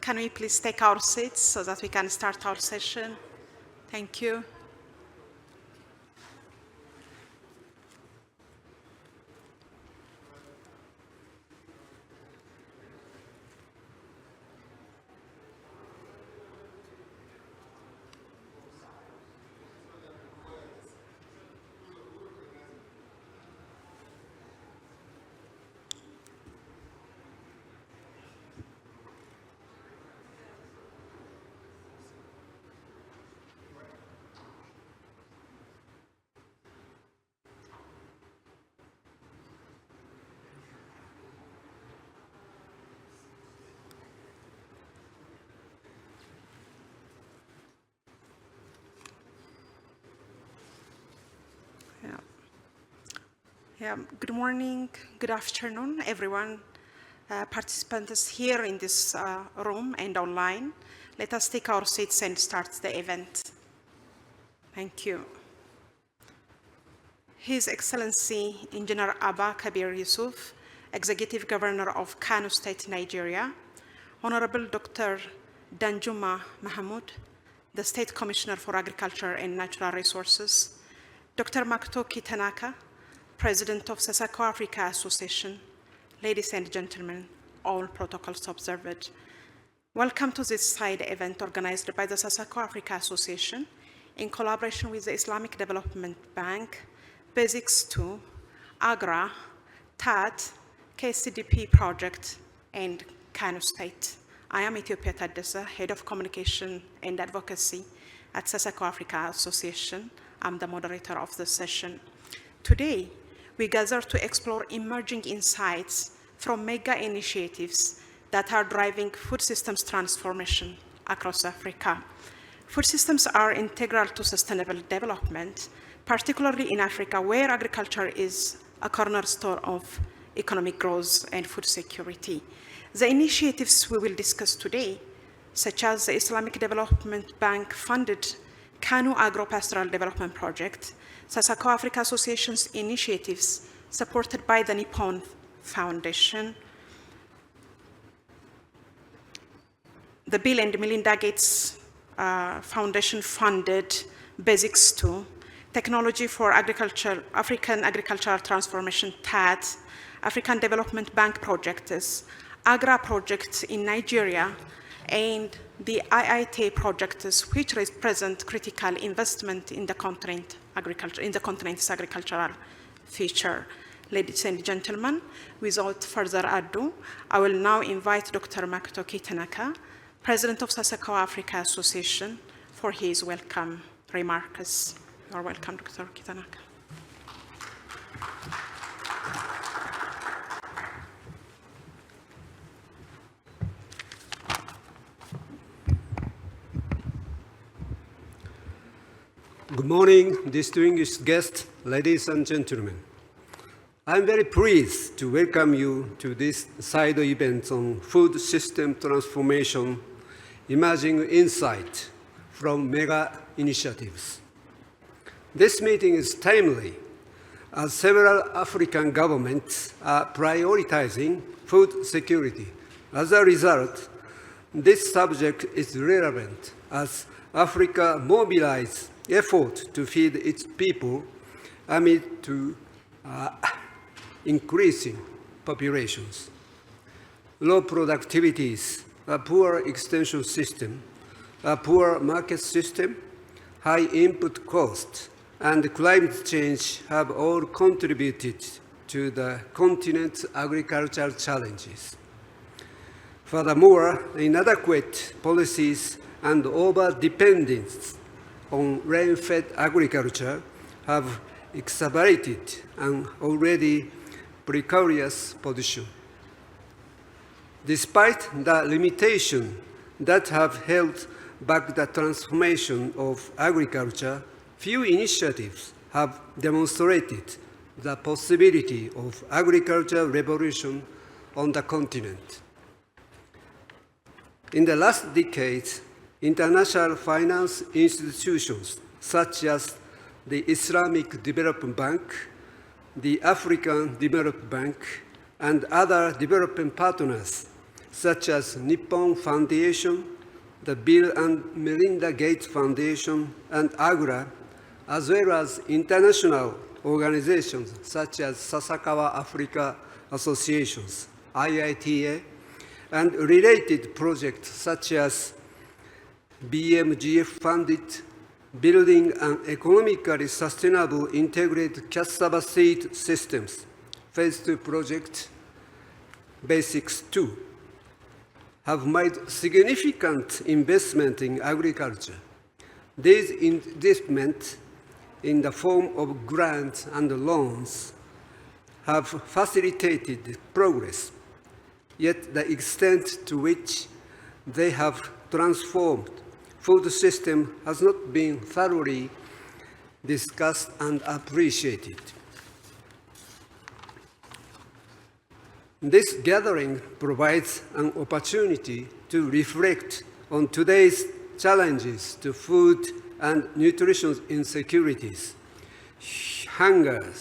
can we please take our seats so that we can start our session? Thank you. Good morning, good afternoon, everyone, participants here in this room and online. Let us take our seats and start the event. Thank you. His Excellency Engineer Abba Kabir Yusuf, Executive Governor of Kano State, Nigeria, Honorable Dr. Danjuma Mahamoud, the State Commissioner for Agriculture and Natural Resources, Dr. Makoto Tanaka, President of Sasakawa Africa Association, ladies and gentlemen, all protocols observed. Welcome to this side event organized by the Sasakawa Africa Association in collaboration with the Islamic Development Bank, Basics 2, AGRA, TAAT, ISDB project, and Kano State. I am Ethiopia Taddesa, Head of Communication and Advocacy at Sasakawa Africa Association. I'm the moderator of the session. Today, we gather to explore emerging insights from mega initiatives that are driving food systems transformation across Africa. Food systems are integral to sustainable development, particularly in Africa, where agriculture is a cornerstone of economic growth and food security. The initiatives we will discuss today, such as the Islamic Development Bank funded Kano Agropastoral Development Project, Sasakawa Africa Association's initiatives supported by the Nippon Foundation, the Bill and Melinda Gates Foundation funded Basics 2, Technology for Agriculture, African Agricultural Transformation, TAAT, African Development Bank projects, AGRA projects in Nigeria, and the IITA projects, which represent critical investment in the continent's agricultural future. Ladies and gentlemen, without further ado, I will now invite Dr. Makoto Tanaka, President of Sasakawa Africa Association, for his welcome remarks. You are welcome, Dr. Tanaka. Good morning, distinguished guests, ladies and gentlemen. I'm very pleased to welcome you to this side event on food system transformation, emerging insight from mega initiatives. This meeting is timely, as several African governments are prioritizing food security. As a result, this subject is relevant as Africa mobilizes effort to feed its people amid increasing populations. Low productivities, a poor extension system, a poor market system, high input costs, and climate change have all contributed to the continent's agricultural challenges. Furthermore, inadequate policies and over-dependence on rain-fed agriculture have exacerbated an already precarious position. Despite the limitations that have held back the transformation of agriculture, few initiatives have demonstrated the possibility of agricultural revolution on the continent. In the last decades, international finance institutions such as the Islamic Development Bank, the African Development Bank, and other development partners such as Nippon Foundation, the Bill and Melinda Gates Foundation, and AGRA, as well as international organizations such as Sasakawa Africa Association, IITA, and related projects such as BMGF-funded Building an Economically Sustainable Integrated Cassava Seed Systems, Phase 2 Project, Basics 2, have made significant investment in agriculture. These investments in the form of grants and loans have facilitated progress, yet the extent to which they have transformed food system has not been thoroughly discussed and appreciated. This gathering provides an opportunity to reflect on today's challenges to food and nutrition insecurities, hunger,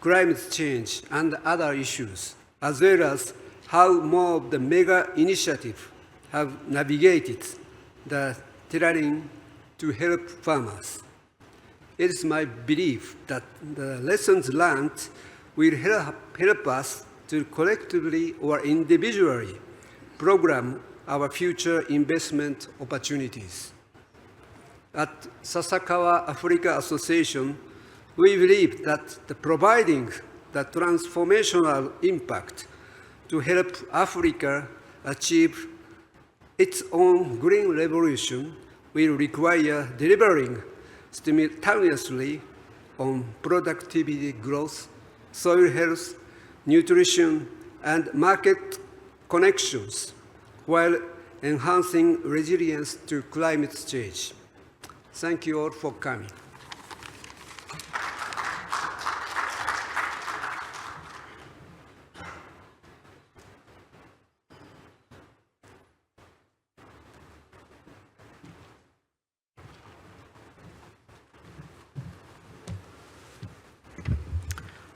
climate change, and other issues, as well as how more of the mega initiatives have navigated the terrain to help farmers. It is my belief that the lessons learned will help us to collectively or individually program our future investment opportunities. At Sasakawa Africa Association, we believe that providing the transformational impact to help Africa achieve its own green revolution will require delivering simultaneously on productivity growth, soil health, nutrition, and market connections, while enhancing resilience to climate change. Thank you all for coming.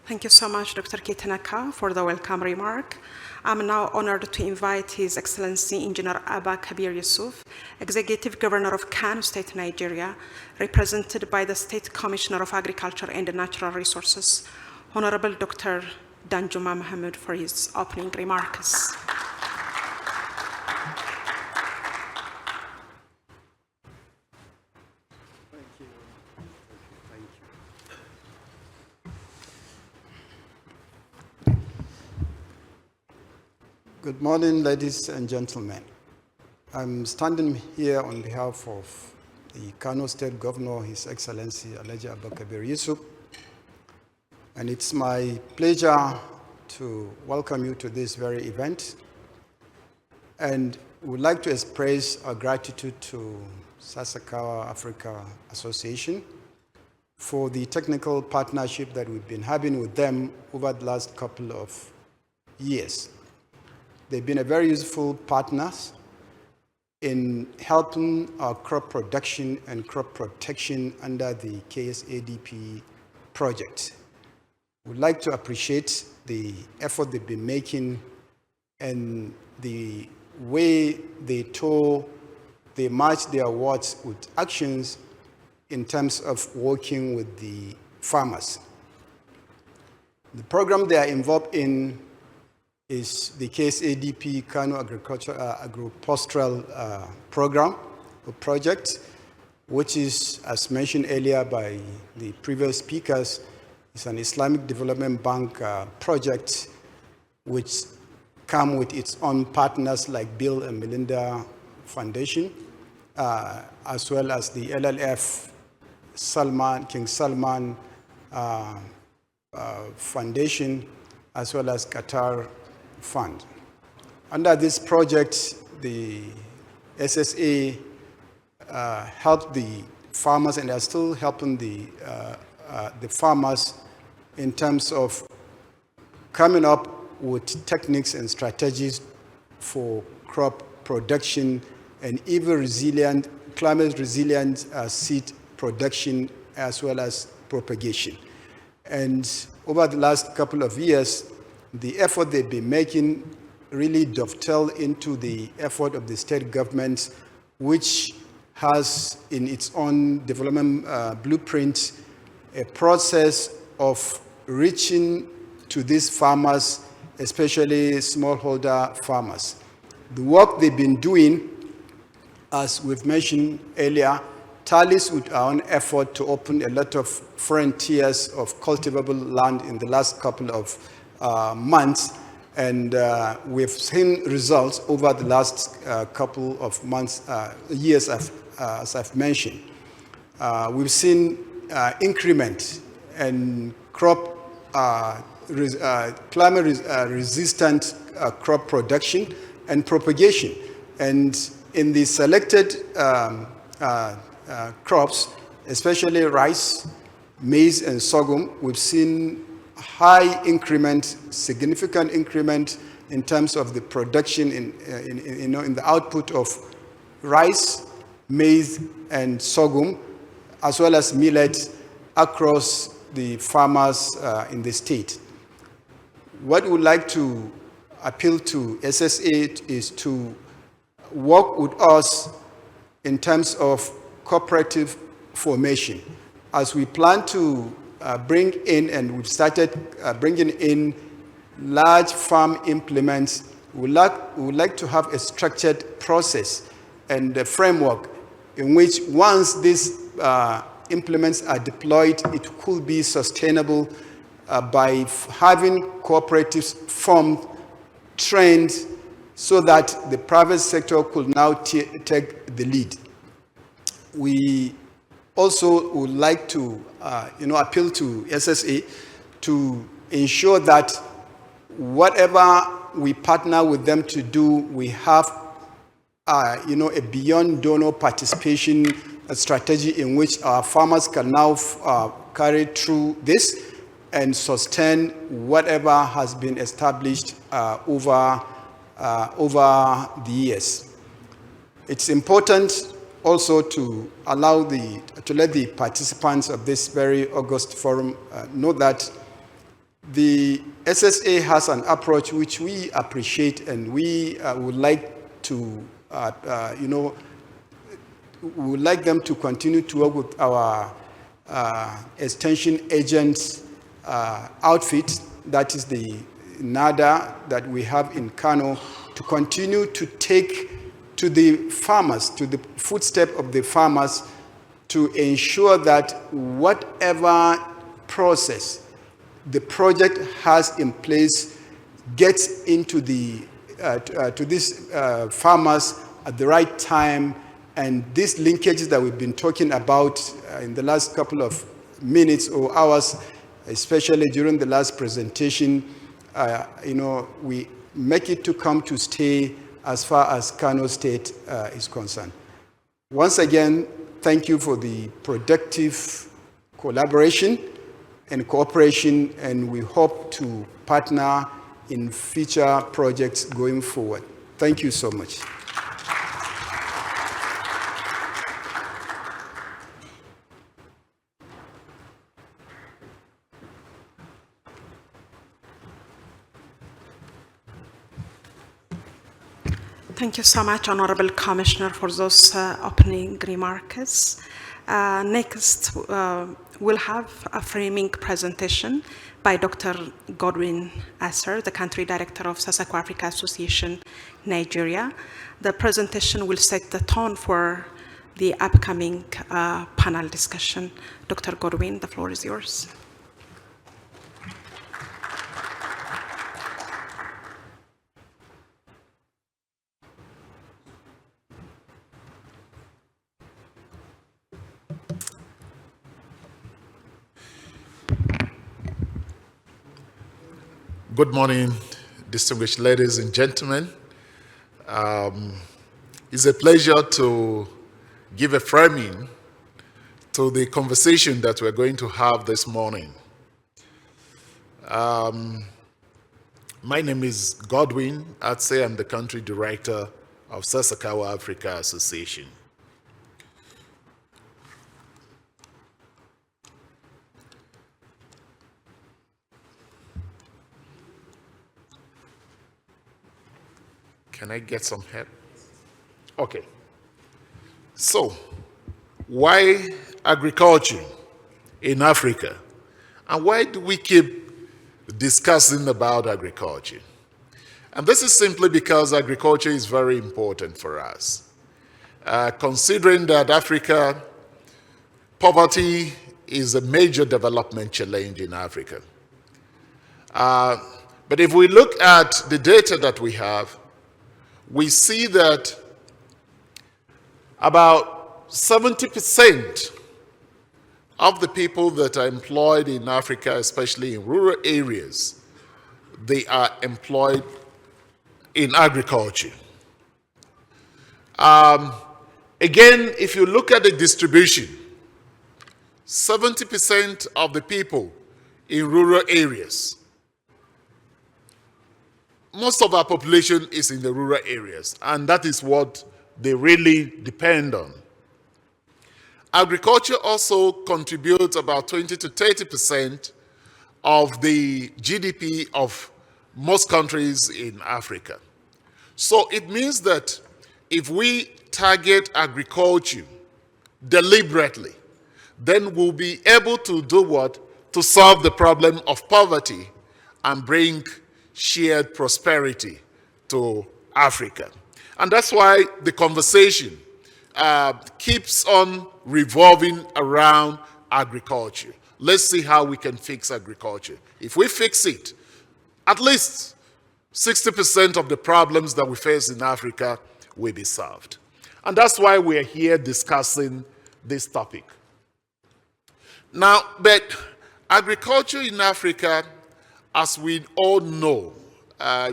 Thank you so much, Dr. Kitanaka, for the welcome remark. I'm now honored to invite His Excellency Engineer Abba Kabir Yusuf, Executive Governor of Kano State, Nigeria, represented by the State Commissioner of Agriculture and Natural Resources, Honorable Dr. Danjuma Mahmoud, for his opening remarks. Good morning, ladies and gentlemen. I'm standing here on behalf of the Kano State Governor, His Excellency Alhaji Abba Kabir Yusuf, and it's my pleasure to welcome you to this very event. And would like to express our gratitude to Sasakawa Africa Association for the technical partnership that we've been having with them over the last couple of years. They've been a very useful partners in helping our crop production and crop protection under the KSADP project. We'd like to appreciate the effort they've been making and the way they match their words with actions in terms of working with the farmers. The program they are involved in is the KSADP Kano Agropastoral program or project, which is, as mentioned earlier by the previous speakers, is an Islamic Development Bank project which come with its own partners like Bill and Melinda Foundation, as well as the LLF King Salman Foundation, as well as Qatar Fund. Under this project, the SSA helped the farmers, and are still helping the farmers in terms of coming up with techniques and strategies for crop production and even climate resilient seed production, as well as propagation. And over the last couple of years, the effort they've been making really dovetail into the effort of the state government, which has in its own development blueprint a process of reaching to these farmers, especially smallholder farmers. The work they've been doing, as we've mentioned earlier, tallies with our own effort to open a lot of frontiers of cultivable land in the last couple of months. And we've seen results over the last couple of months, years, as I've mentioned. We've seen increment and crop, climate-resistant crop production and propagation. And in the selected crops, especially rice, maize, and sorghum, we've seen high increment, significant increment in terms of the production in the output of rice, maize, and sorghum, as well as millet across the farmers in the state. What we would like to appeal to SSA is to work with us in terms of cooperative formation. As we plan to bring in, and we've started bringing in large farm implements, we would like to have a structured process and a framework in which once these implements are deployed, it could be sustainable by having cooperatives formed, trained, so that the private sector could now take the lead. We also would like to appeal to SSA to ensure that whatever we partner with them to do, we have a beyond donor participation strategy in which our farmers can now carry through this and sustain whatever has been established over the years. It's important also to let the participants of this very august forum know that the SSA has an approach which we appreciate, and we would like to, we would like them to continue to work with our extension agents outfit, that is the NADA that we have in Kano, to continue to take to the farmers, to the footstep of the farmers, to ensure that whatever process the project has in place gets into the to these farmers at the right time. And these linkages that we've been talking about in the last couple of minutes or hours, especially during the last presentation, we make it to come to stay as far as Kano State is concerned. Once again, thank you for the productive collaboration and cooperation, and we hope to partner in future projects going forward. Thank you so much. Thank you so much, Honorable Commissioner, for those opening remarks. Next, we'll have a framing presentation by Dr. Godwin Asser, the Country Director of Sasakawa Africa Association, Nigeria. The presentation will set the tone for the upcoming panel discussion. Dr. Godwin, the floor is yours. Good morning, distinguished ladies and gentlemen. It's a pleasure to give a framing to the conversation that we're going to have this morning. My name is Godwin Asser. I'm the Country Director of Sasakawa Africa Association. Can I get some help? Okay. So, why agriculture in Africa? And why do we keep discussing about agriculture? And this is simply because agriculture is very important for us. Considering that Africa, poverty is a major development challenge in Africa. But if we look at the data that we have, we see that about 70% of the people that are employed in Africa, especially in rural areas, they are employed in agriculture. Again, if you look at the distribution, 70% of the people in rural areas, most of our population is in the rural areas, and that is what they really depend on. Agriculture also contributes about 20 to 30% of the GDP of most countries in Africa. So it means that if we target agriculture deliberately, then we'll be able to do what? To solve the problem of poverty and bring shared prosperity to Africa. And that's why the conversation keeps on revolving around agriculture. Let's see how we can fix agriculture. If we fix it, at least 60% of the problems that we face in Africa will be solved. And that's why we're here discussing this topic. Now, but agriculture in Africa, as we all know,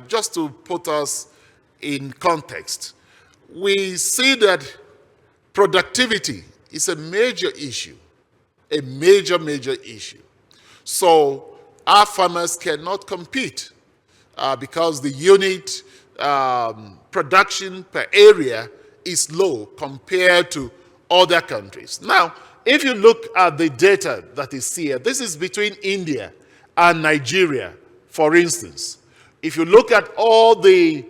just to put us in context, we see that productivity is a major issue, a major issue. So our farmers cannot compete because the unit production per area is low compared to other countries. Now, if you look at the data that is here, this is between India and Nigeria, for instance. If you look at all the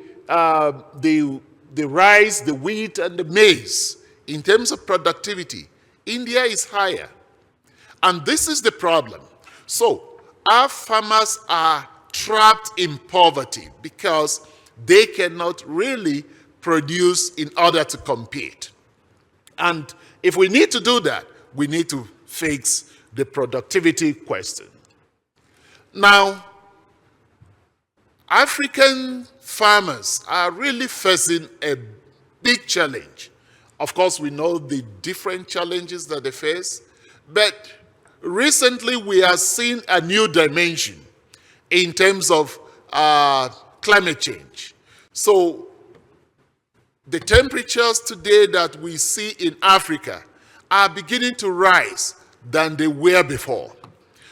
rice, the wheat, and the maize, in terms of productivity, India is higher. And this is the problem. So our farmers are trapped in poverty because they cannot really produce in order to compete. And if we need to do that, we need to fix the productivity question. Now, African farmers are really facing a big challenge. Of course, we know the different challenges that they face, but recently we have seen a new dimension in terms of climate change. So the temperatures today that we see in Africa are beginning to rise than they were before.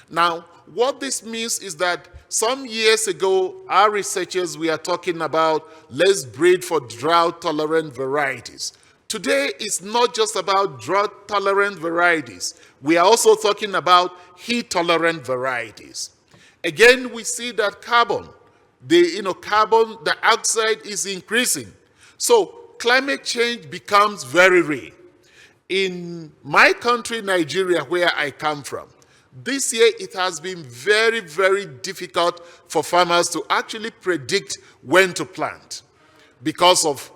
Now, what this means is that some years ago, our researchers were talking about let's breed for drought-tolerant varieties. Today, it's not just about drought-tolerant varieties. We are also talking about heat-tolerant varieties. Again, we see that carbon dioxide is increasing. So climate change becomes very real. In my country, Nigeria, where I come from, this year it has been very, very difficult for farmers to actually predict when to plant because of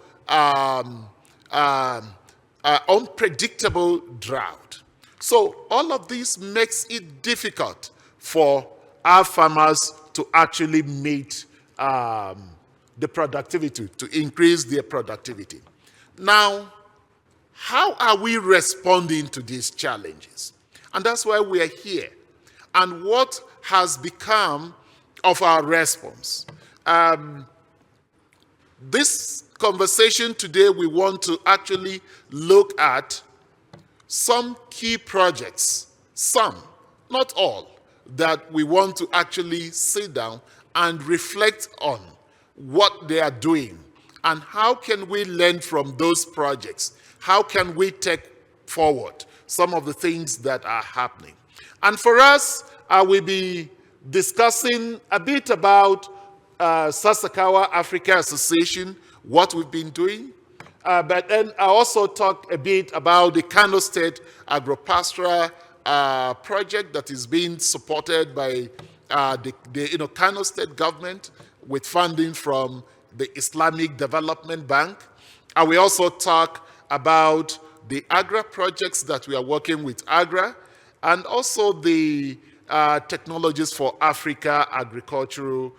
unpredictable drought. So all of this makes it difficult for our farmers to actually meet the productivity, to increase their productivity. Now, how are we responding to these challenges? And that's why we are here. And what has become of our response? This conversation today, we want to actually look at some key projects, some, not all, that we want to actually sit down and reflect on what they are doing and how can we learn from those projects. How can we take forward some of the things that are happening? And for us, I will be discussing a bit about Sasakawa Africa Association, what we've been doing. But then I also talk a bit about the Kano State Agropastoral Project that is being supported by the Kano State government with funding from the Islamic Development Bank. And we also talk about the AGRA projects that we are working with AGRA, and also the Technologies for Africa Agricultural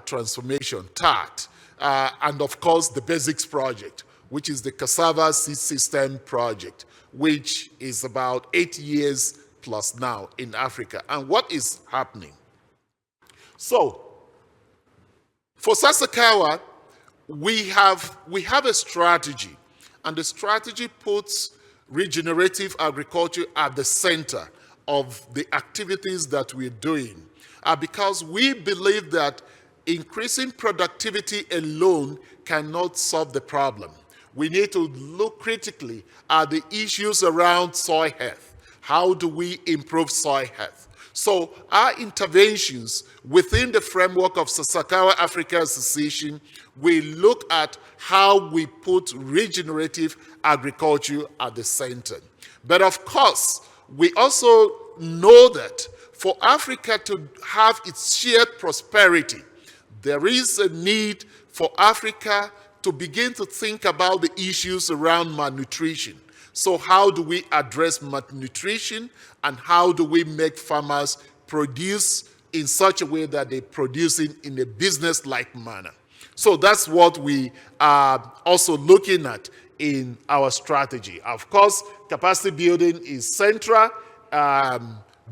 Transformation, TAAT, and of course the Basics Project, which is the Cassava Seed System Project, which is about 8 years plus now in Africa. And what is happening? So, for Sasakawa, we have a strategy, and the strategy puts regenerative agriculture at the center of the activities that we're doing, because we believe that increasing productivity alone cannot solve the problem. We need to look critically at the issues around soil health. How do we improve soil health? So our interventions within the framework of Sasakawa Africa Association, we look at how we put regenerative agriculture at the center. But of course, we also know that for Africa to have its shared prosperity, there is a need for Africa to begin to think about the issues around malnutrition. So how do we address malnutrition, and how do we make farmers produce in such a way that they're producing in a business-like manner? So that's what we are also looking at in our strategy. Of course, capacity building is central,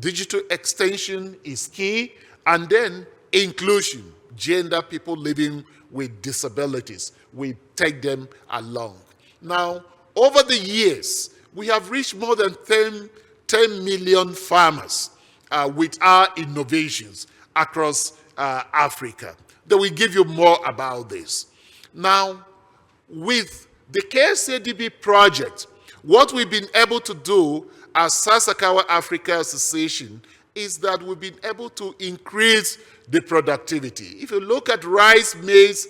digital extension is key, and then inclusion, gender, people living with disabilities. We take them along. Now, over the years, we have reached more than 10 million farmers with our innovations across Africa. Then we give you more about this. Now, with the ISDB project, what we've been able to do as Sasakawa Africa Association is that we've been able to increase the productivity. If you look at rice, maize,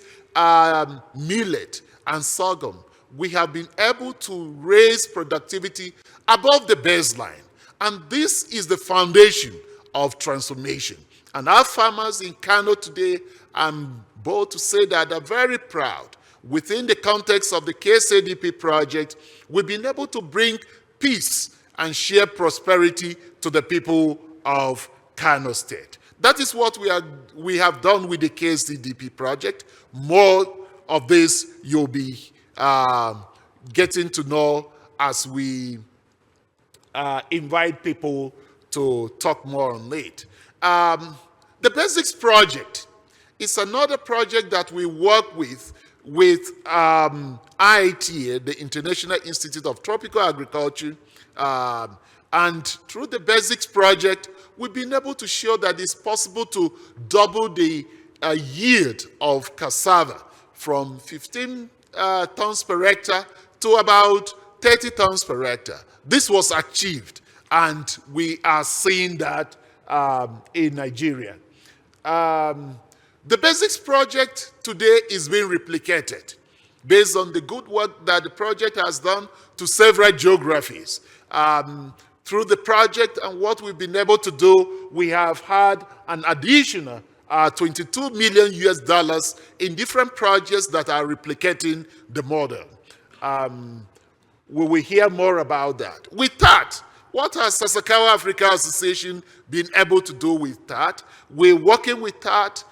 millet, and sorghum, we have been able to raise productivity above the baseline. And this is the foundation of transformation. And our farmers in Kano today, I'm bold to say that they're very proud. Within the context of the KSADP project, we've been able to bring peace and share prosperity to the people of Kano State. That is what we have done with the KSDP project. More of this you'll be getting to know as we invite people to talk more on it. The Basics Project is another project that we work with IITA, the International Institute of Tropical Agriculture, and through the Basics Project, we've been able to show that it's possible to double the yield of cassava from 15 tons per hectare to about 30 tons per hectare. This was achieved, and we are seeing that in Nigeria. The Basics Project today is being replicated based on the good work that the project has done to several geographies. Through the project and what we've been able to do, we have had an additional $22 million US in different projects that are replicating the model. We will hear more about that. With TAAT, what has Sasakawa Africa Association been able to do with TAAT? We're working with TAAT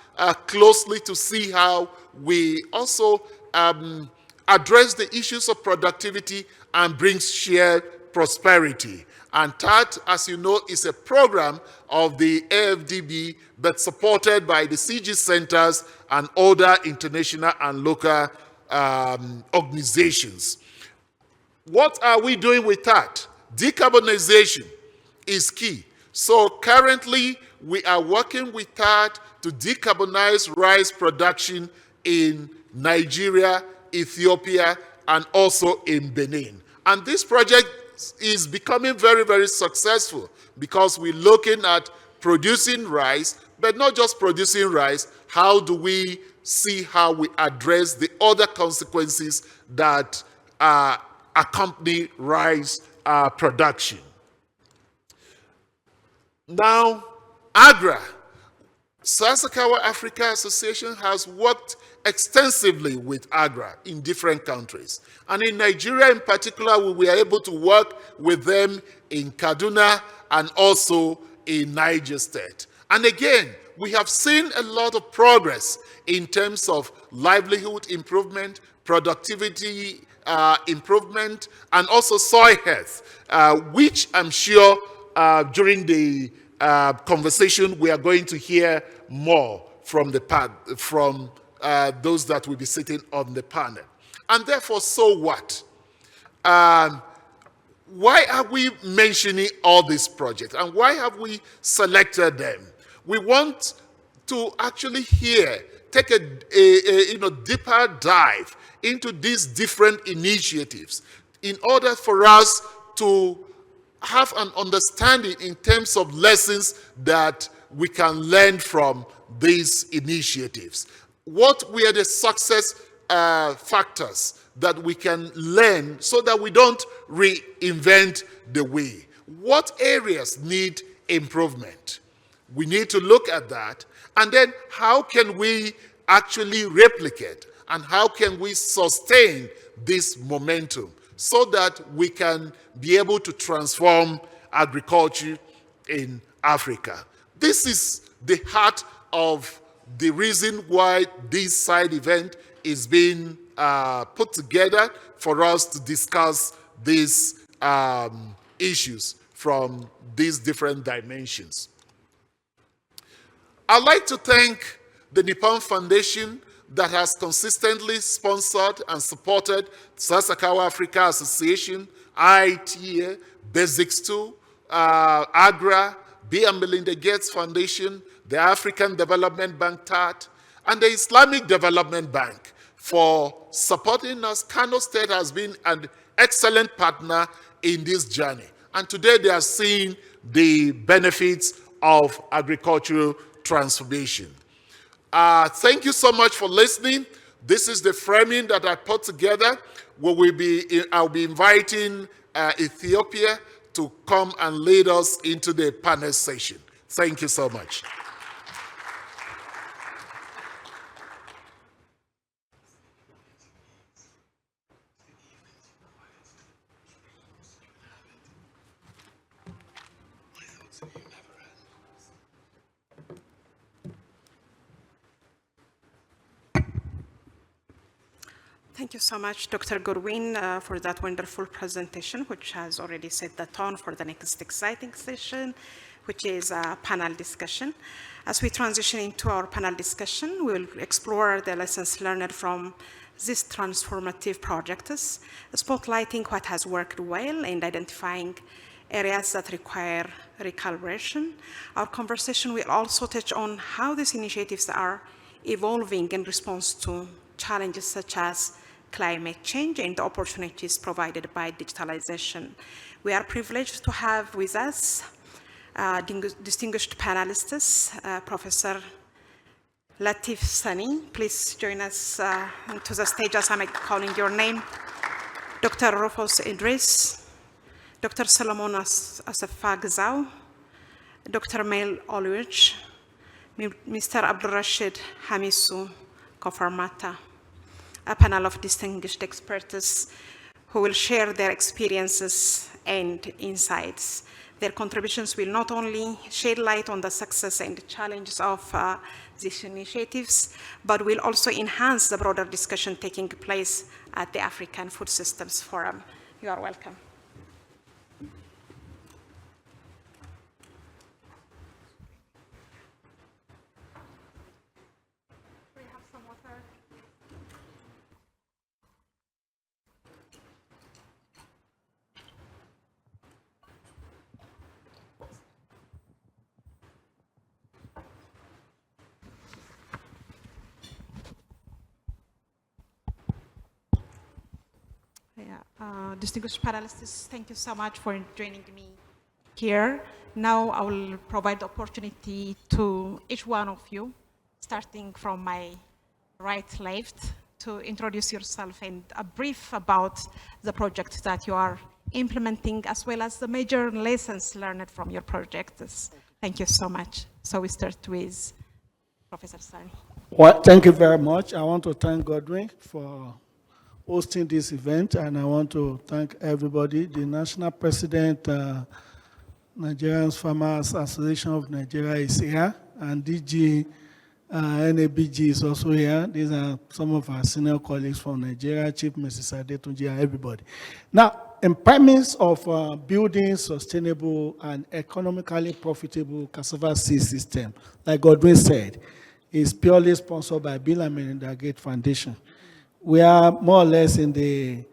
closely to see how we also address the issues of productivity and bring shared prosperity. And TAAT, as you know, is a program of the AFDB, but supported by the CG centers and other international and local organizations. What are we doing with TAAT? Decarbonization is key. So currently, we are working with TAAT to decarbonize rice production in Nigeria, Ethiopia, and also in Benin. And this project is becoming very, very successful because we're looking at producing rice, but not just producing rice. How do we see how we address the other consequences that accompany rice production. Now, AGRA, Sasakawa Africa Association, has worked extensively with AGRA in different countries. And in Nigeria in particular, we were able to work with them in Kaduna and also in Niger State. And again, we have seen a lot of progress in terms of livelihood improvement, productivity improvement, and also soil health, which I'm sure during the conversation we are going to hear more from those that will be sitting on the panel. And therefore, so what? Why are we mentioning all these projects, and why have we selected them? We want to actually take a deeper dive into these different initiatives in order for us to have an understanding in terms of lessons that we can learn from these initiatives. What were the success factors that we can learn so that we don't reinvent the wheel? What areas need improvement? We need to look at that. And then how can we actually replicate and how can we sustain this momentum so that we can be able to transform agriculture in Africa? This is the heart of the reason why this side event is being put together for us to discuss these issues from these different dimensions. I'd like to thank the Nippon Foundation that has consistently sponsored and supported Sasakawa Africa Association, IITA, Basics 2, AGRA, Bill and Melinda Gates Foundation, the African Development Bank TAAT, and the Islamic Development Bank for supporting us. Kano State has been an excellent partner in this journey. And today they are seeing the benefits of agricultural transformation. Thank you so much for listening. This is the framing that I put together. I'll be inviting Ethiopia to come and lead us into the panel session. Thank you so much. Thank you so much, Dr. Goodwin, for that wonderful presentation, which has already set the tone for the next exciting session, which is a panel discussion. As we transition into our panel discussion, we will explore the lessons learned from these transformative projects, spotlighting what has worked well and identifying areas that require recalibration. Our conversation will also touch on how these initiatives are evolving in response to challenges such as climate change and the opportunities provided by digitalization. We are privileged to have with us distinguished panelists, Professor Latif Sani. Please join us to the stage as I'm calling your name. Dr. Rufus Idris, Dr. Solomon Assefa Gzau, Dr. Mail Oluj, Mr. Abdul Rashid Hamisu Kofarmata, a panel of distinguished experts who will share their experiences and insights. Their contributions will not only shed light on the success and challenges of these initiatives, but will also enhance the broader discussion taking place at the African Food Systems Forum. You are welcome. Distinguished panelists, thank you so much for joining me here. Now I will provide the opportunity to each one of you, starting from my right, left, to introduce yourself and a brief about the project that you are implementing, as well as the major lessons learned from your projects. Thank you so much. So we start with Professor Sani. Well, thank you very much. I want to thank Godwin for hosting this event, and I want to thank everybody. The National President, Nigerian Farmers Association of Nigeria is here, and DG NABG is also here. These are some of our senior colleagues from Nigeria, Chief Mrs. Adetunji, and everybody. Now, in premise of building sustainable and economically profitable cassava seed system, like Godwin said, is purely sponsored by Bill and Melinda Gates Foundation. We are more or less in the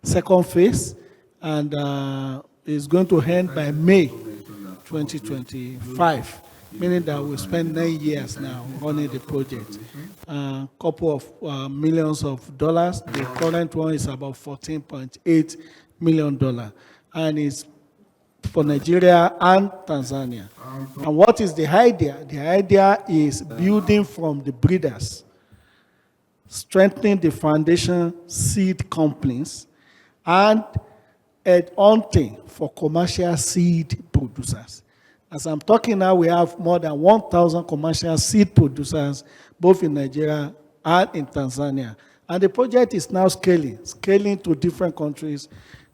second phase, and it's going to end by May 2025, meaning that we spend 9 years now running the project. A couple of millions of dollars. The current one is about $14.8 million, and it's for Nigeria and Tanzania. And what is the idea? The idea is building from the breeders, strengthening the foundation seed companies, and hunting for commercial seed producers. As I'm talking now, we have more than 1,000 commercial seed producers, both in Nigeria and in Tanzania. And the project is now scaling to different countries.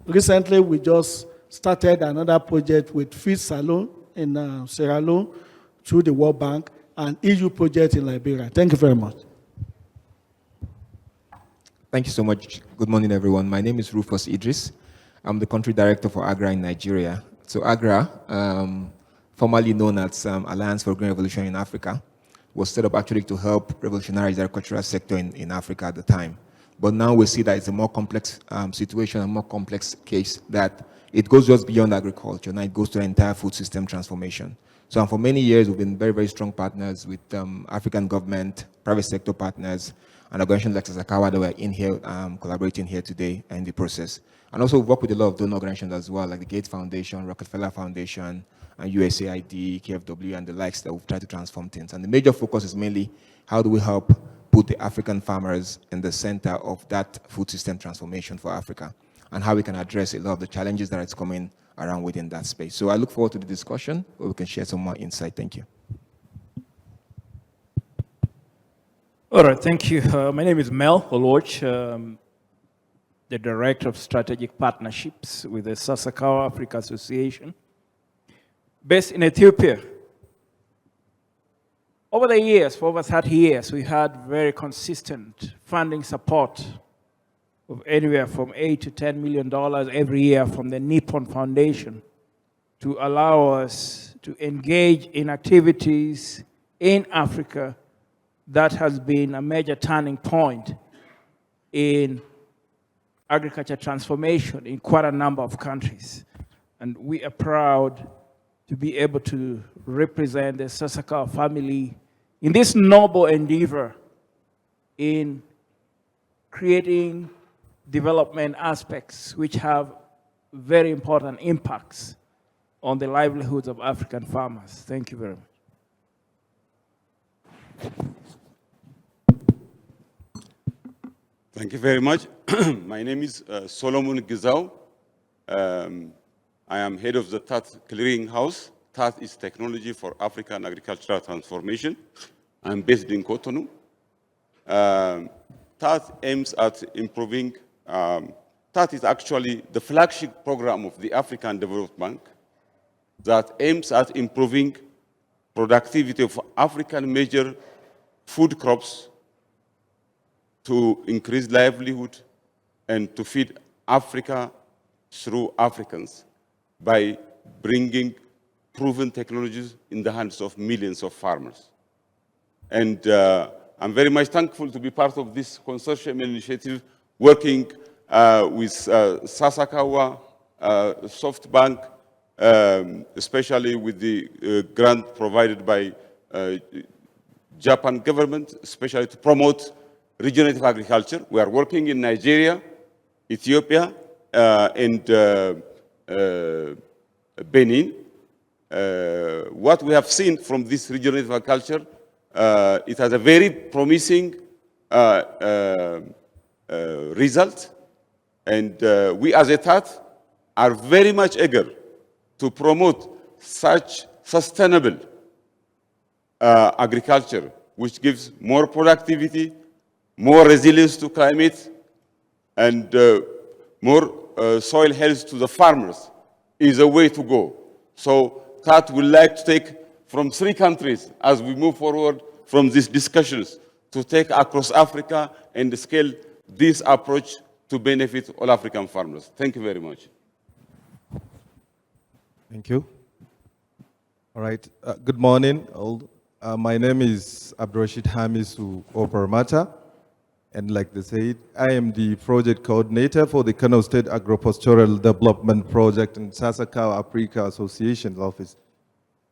Recently, we just started another project with Feed Salon in Sierra Leone through the World Bank, and EU project in Liberia. Thank you very much. Thank you so much. Good morning, everyone. My name is Rufus Idris. I'm the country director for AGRA in Nigeria. So AGRA, formerly known as Alliance for Green Revolution in Africa, was set up actually to help revolutionize the agricultural sector in Africa at the time. But now we see that it's a more complex situation, a more complex case, that it goes just beyond agriculture. Now it goes to the entire food system transformation. So for many years, we've been very, very strong partners with African government, private sector partners, and organizations like Sasakawa that were in here, collaborating here today in the process. And also we've worked with a lot of donor organizations as well, like the Gates Foundation, Rockefeller Foundation, and USAID, KFW, and the likes that we've tried to transform things. And the major focus is mainly how do we help put the African farmers in the center of that food system transformation for Africa, and how we can address a lot of the challenges that is coming around within that space. So I look forward to the discussion where we can share some more insight. Thank you. All right, thank you. My name is Mel Oloch, the Director of Strategic Partnerships with the Sasakawa Africa Association, based in Ethiopia. Over the years, for over 30 years, we had very consistent funding support of anywhere from $8 to $10 million every year from the Nippon Foundation to allow us to engage in activities in Africa that has been a major turning point in agriculture transformation in quite a number of countries. And we are proud to be able to represent the Sasakawa family in this noble endeavor in creating development aspects which have very important impacts on the livelihoods of African farmers. Thank you very much. Thank you very much. My name is Solomon Gizau. I am head of the TAAT Clearinghouse. TAAT is Technology for African Agricultural Transformation. I'm based in Cotonou. TAAT aims at improving, TAAT is actually the flagship program of the African Development Bank that aims at improving productivity of African major food crops to increase livelihood and to feed Africa through Africans by bringing proven technologies in the hands of millions of farmers. And I'm very much thankful to be part of this consortium initiative, working with Sasakawa, SoftBank, especially with the grant provided by Japan government, especially to promote regenerative agriculture. We are working in Nigeria, Ethiopia, and Benin. What we have seen from this regenerative agriculture, it has a very promising result. And we as a TAAT are very much eager to promote such sustainable agriculture, which gives more productivity, more resilience to climate, and more soil health to the farmers is a way to go. So TAAT would like to take from 3 countries as we move forward from these discussions to take across Africa and scale this approach to benefit all African farmers. Thank you very much. Thank you. All right. Good morning, all. My name is Abdurrashid Hamisu Oparmata. And like they said, I am the project coordinator for the Kano State Agropastoral Development Project in Sasakawa Africa Association's office.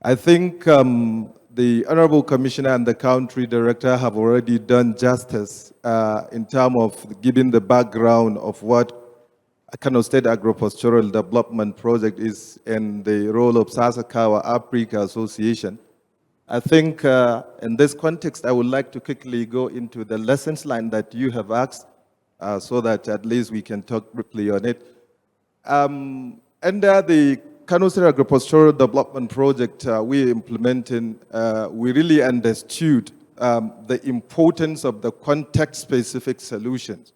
I think the Honorable Commissioner and the Country Director have already done justice in terms of giving the background of what Kano State Agropastoral Development Project is and the role of Sasakawa Africa Association. I think in this context, I would like to quickly go into the lessons line that you have asked so that at least we can talk briefly on it. Under the Kano State Agropastoral Development Project we implementing, we really understood the importance of the context-specific solutions.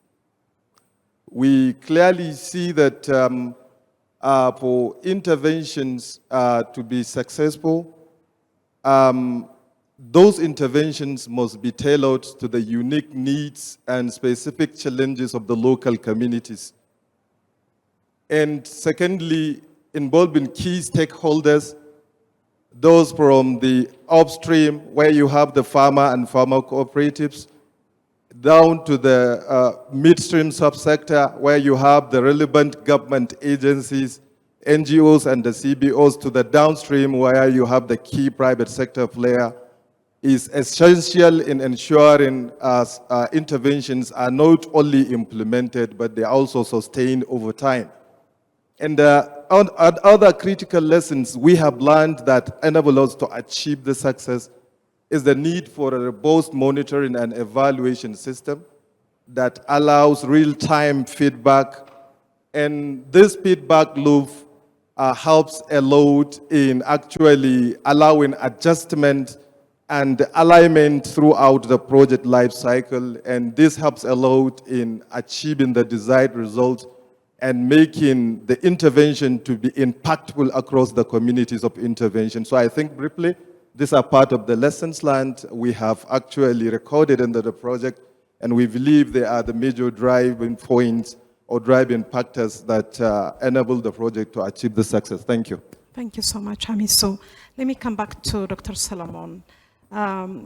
We clearly see that for interventions to be successful, those interventions must be tailored to the unique needs and specific challenges of the local communities. And secondly, involving key stakeholders, those from the upstream, where you have the farmer and farmer cooperatives, down to the midstream subsector, where you have the relevant government agencies, NGOs and the CBOs, to the downstream, where you have the key private sector player, is essential in ensuring interventions are not only implemented, but they are also sustained over time. And other critical lessons we have learned that enable us to achieve the success is the need for a robust monitoring and evaluation system that allows real-time feedback. And this feedback loop helps a lot in actually allowing adjustment and alignment throughout the project life cycle. And this helps a lot in achieving the desired result and making the intervention to be impactful across the communities of intervention. So I think briefly, these are part of the lessons learned we have actually recorded under the project, and we believe they are the major driving points or driving factors that enable the project to achieve the success. Thank you. Thank you so much, Hami. So let me come back to Dr. Solomon.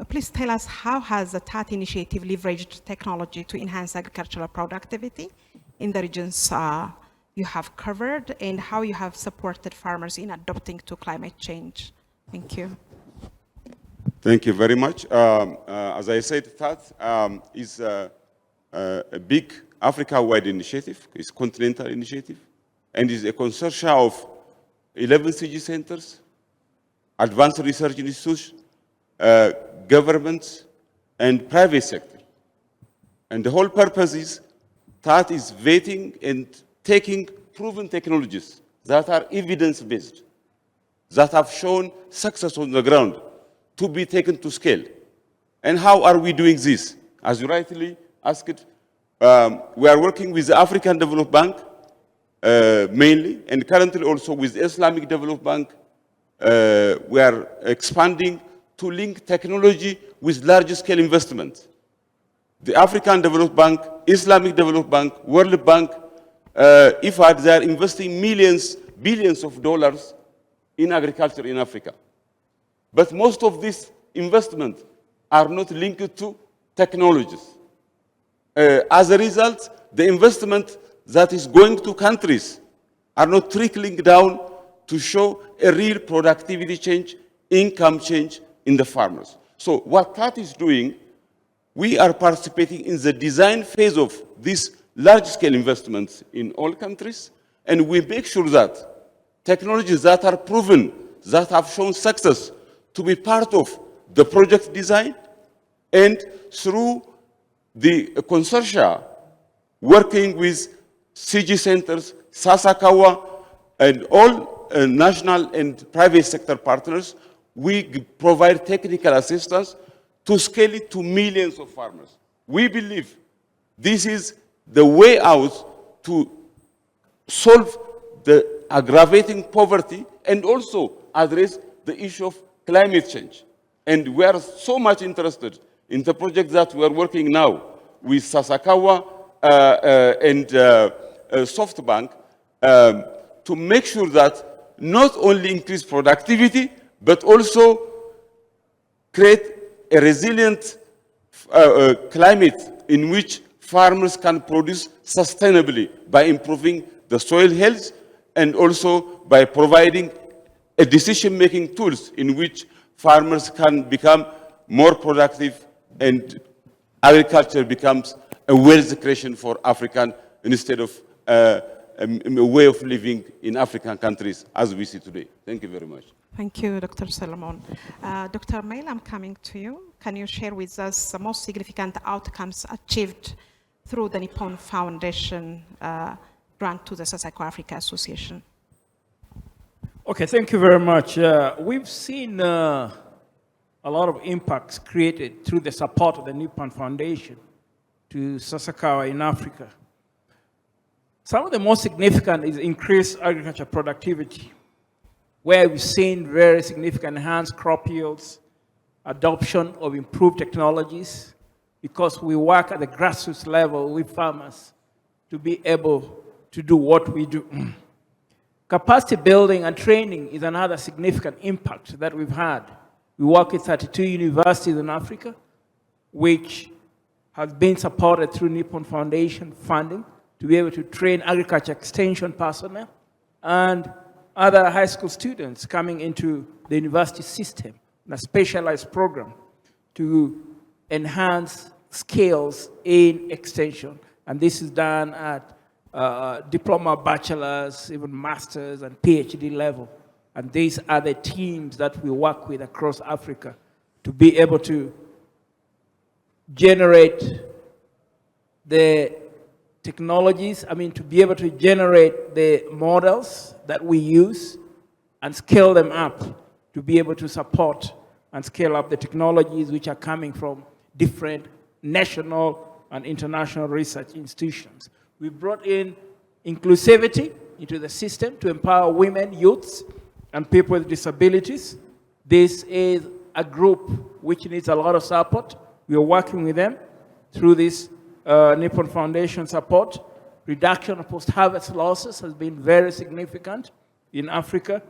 Please tell us, how has the TAAT initiative leveraged technology to enhance agricultural productivity in the regions you have covered, and how you have supported farmers in adapting to climate change? Thank you. Thank you very much. As I said, TAAT is a big Africa-wide initiative. It's a continental initiative, and is a consortium of 11 CG centers, advanced research institutes, governments, and private sector. And the whole purpose is TAAT is vetting and taking proven technologies that are evidence-based, that have shown success on the ground, to be taken to scale. And how are we doing this? As you rightly asked, we are working with the African Development Bank mainly, and currently also with the Islamic Development Bank. We are expanding to link technology with large-scale investment. The African Development Bank, Islamic Development Bank, World Bank, IFAD, they are investing millions, billions of dollars in agriculture in Africa. But most of these investments are not linked to technologies. As a result, the investment that is going to countries are not trickling down to show a real productivity change, income change in the farmers. So what TAAT is doing, we are participating in the design phase of these large-scale investments in all countries, and we make sure that technologies that are proven, that have shown success, to be part of the project design, and through the consortia working with CG centers, Sasakawa, and all national and private sector partners, we provide technical assistance to scale it to millions of farmers. We believe this is the way out to solve the aggravating poverty and also address the issue of climate change. And we are so much interested in the project that we are working now with Sasakawa and SoftBank to make sure that not only increase productivity, but also create a resilient climate in which farmers can produce sustainably by improving the soil health and also by providing a decision-making tools in which farmers can become more productive and agriculture becomes a wealth creation for African instead of a way of living in African countries as we see today. Thank you very much. Thank you, Dr. Solomon. Dr. Mail, I'm coming to you. Can you share with us the most significant outcomes achieved through the Nippon Foundation grant to the Sasakawa Africa Association? Okay, thank you very much. We've seen a lot of impacts created through the support of the Nippon Foundation to Sasakawa in Africa. Some of the most significant is increased agriculture productivity, where we've seen very significant enhanced crop yields, adoption of improved technologies, because we work at the grassroots level with farmers to be able to do what we do. Capacity building and training is another significant impact that we've had. We work with 32 universities in Africa, which has been supported through Nippon Foundation funding to be able to train agriculture extension personnel and other high school students coming into the university system in a specialized program to enhance skills in extension. And this is done at diploma, bachelor's, even master's and PhD level. And these are the teams that we work with across Africa to be able to generate the technologies, to be able to generate the models that we use and scale them up to be able to support and scale up the technologies which are coming from different national and international research institutions. We brought in inclusivity into the system to empower women, youths, and people with disabilities. This is a group which needs a lot of support. We are working with them through this Nippon Foundation support. Reduction of post-harvest losses has been very significant in Africa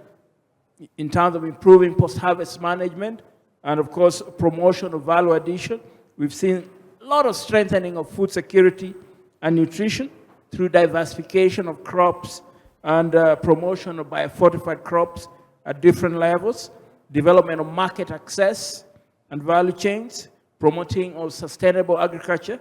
in terms of improving post-harvest management and, of course, promotion of value addition. We've seen a lot of strengthening of food security and nutrition through diversification of crops and promotion of biofortified crops at different levels, development of market access and value chains, promoting of sustainable agriculture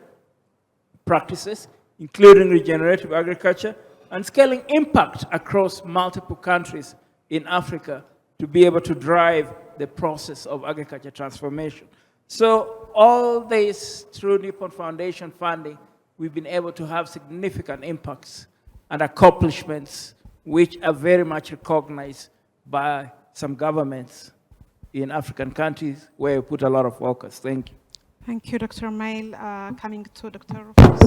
practices, including regenerative agriculture, and scaling impact across multiple countries in Africa to be able to drive the process of agriculture transformation. So all this through Nippon Foundation funding, we've been able to have significant impacts and accomplishments which are very much recognized by some governments in African countries where we put a lot of focus. Thank you. Thank you, Dr. Mail. Coming to Dr. Rufus.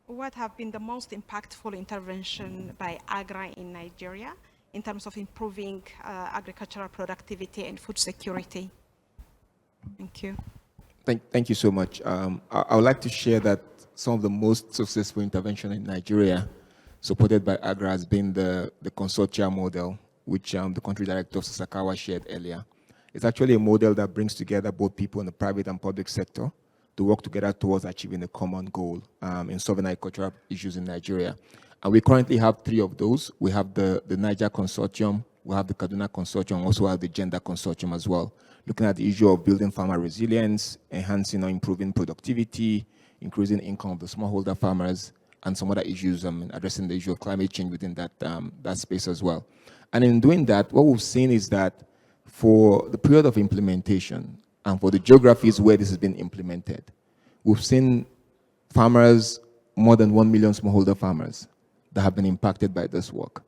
What have been the most impactful intervention by AGRA in Nigeria in terms of improving agricultural productivity and food security? Thank you. Thank you so much. I would like to share that some of the most successful intervention in Nigeria supported by AGRA has been the consortia model, which the country director of Sasakawa shared earlier. It's actually a model that brings together both people in the private and public sector to work together towards achieving a common goal in solving agricultural issues in Nigeria. And we currently have 3 of those. We have the Niger Consortium, we have the Kaduna Consortium, and also have the Gender Consortium as well, looking at the issue of building farmer resilience, enhancing or improving productivity, increasing income of the smallholder farmers, and some other issues, addressing the issue of climate change within that space as well. And in doing that, what we've seen is that for the period of implementation and for the geographies where this has been implemented, we've seen farmers, more than 1 million smallholder farmers that have been impacted by this work.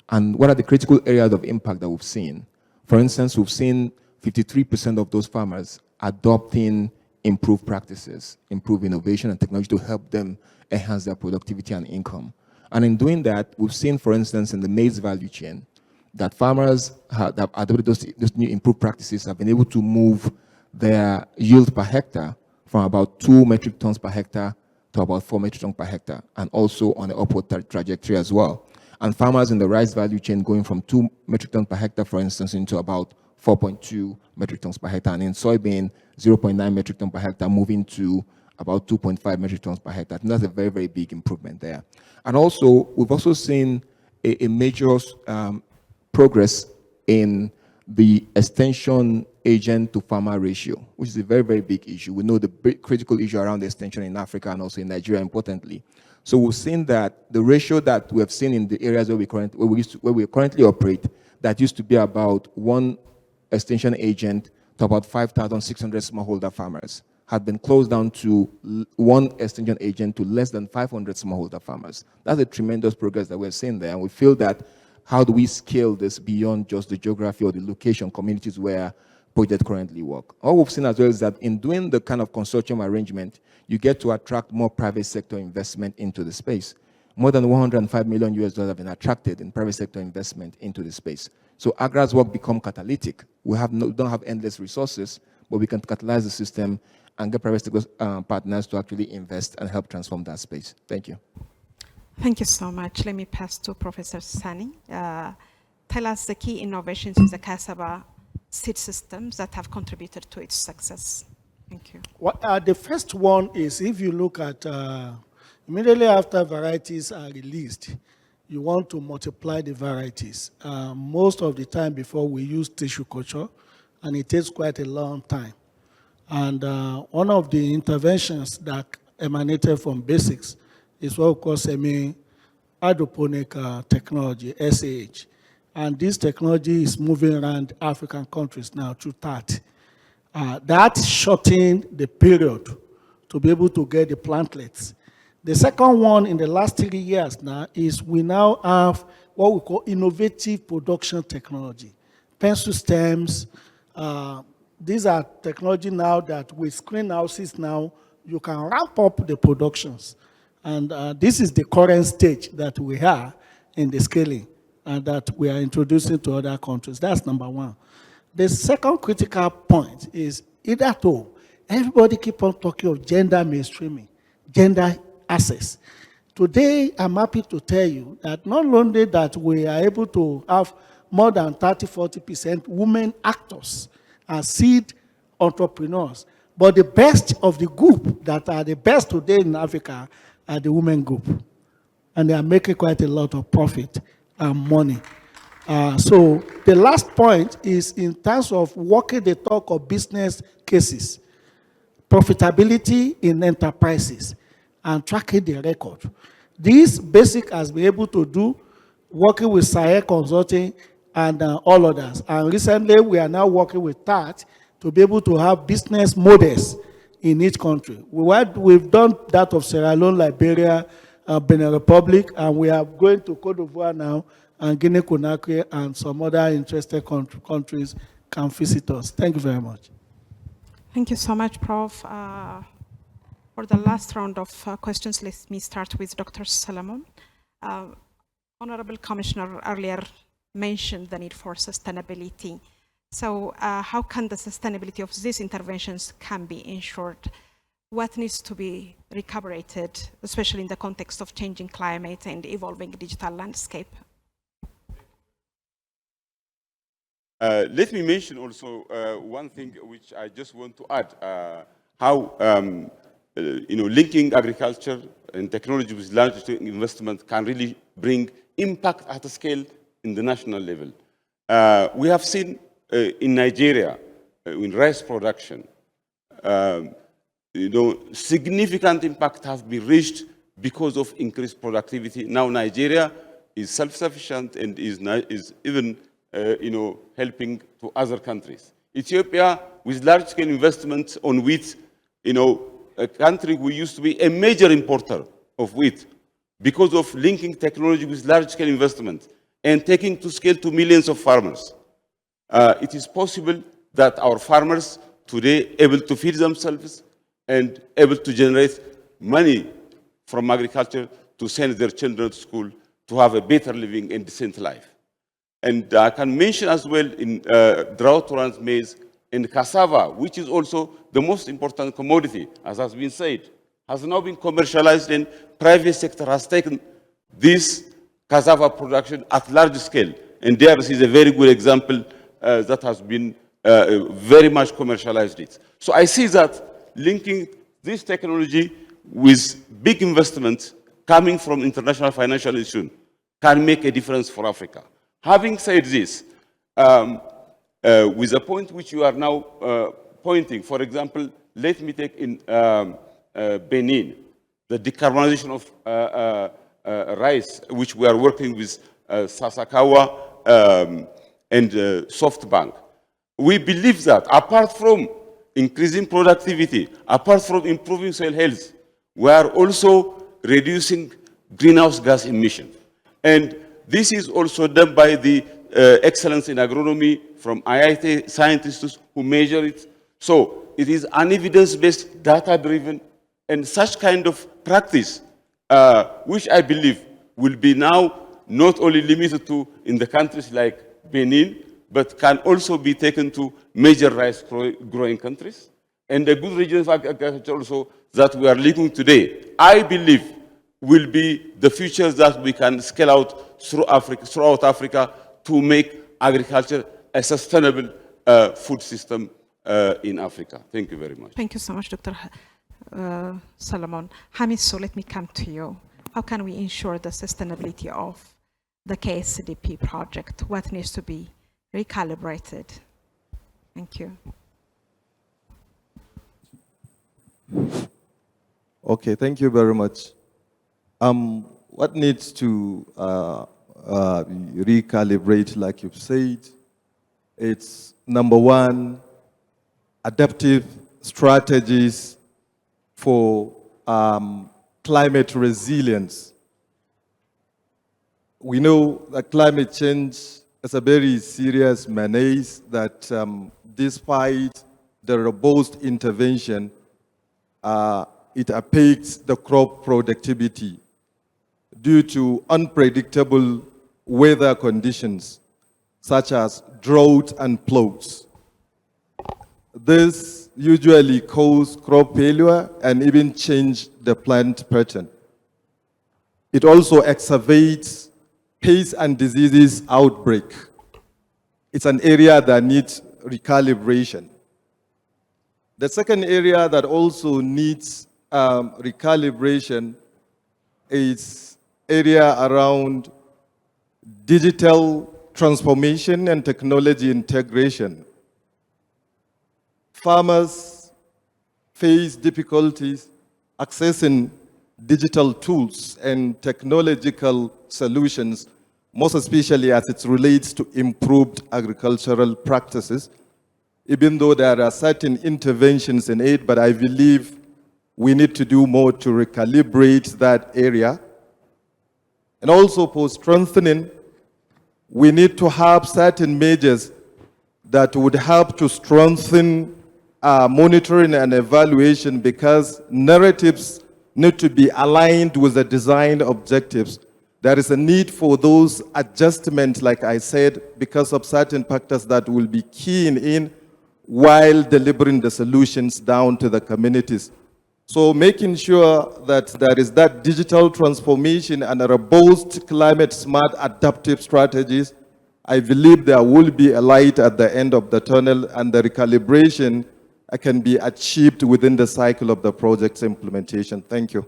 And what are the critical areas of impact that we've seen? For instance, we've seen 53% of those farmers adopting improved practices, improved innovation and technology to help them enhance their productivity and income. And in doing that, we've seen, for instance, in the maize value chain, that farmers that have adopted those new improved practices have been able to move their yield per hectare from about 2 metric tons per hectare to about 4 metric tons per hectare, and also on an upward trajectory as well. And farmers in the rice value chain going from 2 metric tons per hectare, for instance, into about 4.2 metric tons per hectare, and in soybean, 0.9 metric tons per hectare, moving to about 2.5 metric tons per hectare. And that's a very, very big improvement there. And also, we've also seen a major progress in the extension agent to farmer ratio, which is a very, very big issue. We know the critical issue around the extension in Africa and also in Nigeria, importantly. So we've seen that the ratio that we have seen in the areas where we currently operate, that used to be about 1 extension agent to about 5,600 smallholder farmers, had been closed down to 1 extension agent to less than 500 smallholder farmers. That's a tremendous progress that we're seeing there, and we feel that how do we scale this beyond just the geography or the location communities where projects currently work? All we've seen as well is that in doing the kind of consortium arrangement, you get to attract more private sector investment into the space. More than $105 million have been attracted in private sector investment into the space. So AGRA's work become catalytic. We don't have endless resources, but we can catalyze the system and get private sector partners to actually invest and help transform that space. Thank you. Thank you so much. Let me pass to Professor Sani. Tell us the key innovations in the Cassava seed systems that have contributed to its success. Thank you. Well, the first one is, if you look at immediately after varieties are released, you want to multiply the varieties. Most of the time before, we use tissue culture, and it takes quite a long time. And one of the interventions that emanated from basics is what we call semi-hydroponic technology, SAH. And this technology is moving around African countries now through TAAT. That shortened the period to be able to get the plantlets. The second one in the last 3 years now is we now have what we call innovative production technology. Pencil stems, these are technology now that with greenhouses now, you can ramp up the productions. And this is the current stage that we are in the scaling and that we are introducing to other countries. That's number one. The second critical point is either to everybody keep on talking of gender mainstreaming, gender access. Today, I'm happy to tell you that not only that we are able to have more than 30–40% women actors and seed entrepreneurs, but the best of the group that are the best today in Africa are the women group. And they are making quite a lot of profit and money. So the last point is in terms of walking the talk of business cases, profitability in enterprises, and tracking the record. This basic has been able to do, working with Sahel Consulting and all others. And recently, we are now working with TAAT to be able to have business models in each country. We've done that of Sierra Leone, Liberia, Benin Republic, and we are going to Cote d'Ivoire now, and Guinea-Conakry, and some other interested countries can visit us. Thank you very much. Thank you so much, Prof. For the last round of questions, let me start with Dr. Solomon. Honorable Commissioner earlier mentioned the need for sustainability. So how can the sustainability of these interventions can be ensured? What needs to be recuperated, especially in the context of changing climate and evolving digital landscape? Let me mention also one thing which I just want to add, how linking agriculture and technology with large investment can really bring impact at a scale in the national level. We have seen in Nigeria, in rice production, significant impact has been reached because of increased productivity. Now Nigeria is self-sufficient and is even helping to other countries. Ethiopia, with large-scale investments on wheat, a country we used to be a major importer of wheat because of linking technology with large-scale investment and taking to scale to millions of farmers. It is possible that our farmers today able to feed themselves and able to generate money from agriculture to send their children to school to have a better living and decent life. And I can mention as well in drought-tolerant maize and cassava, which is also the most important commodity, as has been said, has now been commercialized and private sector has taken this cassava production at large scale. And DRC is a very good example that has been very much commercialized it. So I see that linking this technology with big investments coming from international financial institutions can make a difference for Africa. Having said this, with the point which you are now pointing, for example, let me take in Benin, the decarbonization of rice, which we are working with Sasakawa and SoftBank. We believe that apart from increasing productivity, apart from improving soil health, we are also reducing greenhouse gas emission. And this is also done by the excellence in agronomy from IITA scientists who measure it. So it is an evidence-based, data-driven, and such kind of practice, which I believe will be now not only limited to in the countries like Benin, but can also be taken to major rice growing countries. And the good region of agriculture also that we are living today, I believe will be the future that we can scale out throughout Africa to make agriculture a sustainable food system in Africa. Thank you very much. Thank you so much, Dr. Solomon. Hamid, so let me come to you. How can we ensure the sustainability of the KSDP project? What needs to be recalibrated? Thank you. Okay, thank you very much. What needs to recalibrate, like you've said, it's number one, adaptive strategies for climate resilience. We know that climate change is a very serious menace that despite the robust intervention, it affects the crop productivity due to unpredictable weather conditions, such as drought and floods. This usually causes crop failure and even change the plant pattern. It also exacerbates pests and diseases outbreak. It's an area that needs recalibration. The second area that also needs recalibration is area around digital transformation and technology integration. Farmers face difficulties accessing digital tools and technological solutions, most especially as it relates to improved agricultural practices, even though there are certain interventions in it, but I believe we need to do more to recalibrate that area. And also for strengthening, we need to have certain measures that would help to strengthen monitoring and evaluation, because narratives need to be aligned with the design objectives. There is a need for those adjustments, like I said, because of certain factors that will be keying in while delivering the solutions down to the communities. So making sure that there is that digital transformation and a robust climate smart adaptive strategies, I believe there will be a light at the end of the tunnel, and the recalibration can be achieved within the cycle of the project's implementation. Thank you.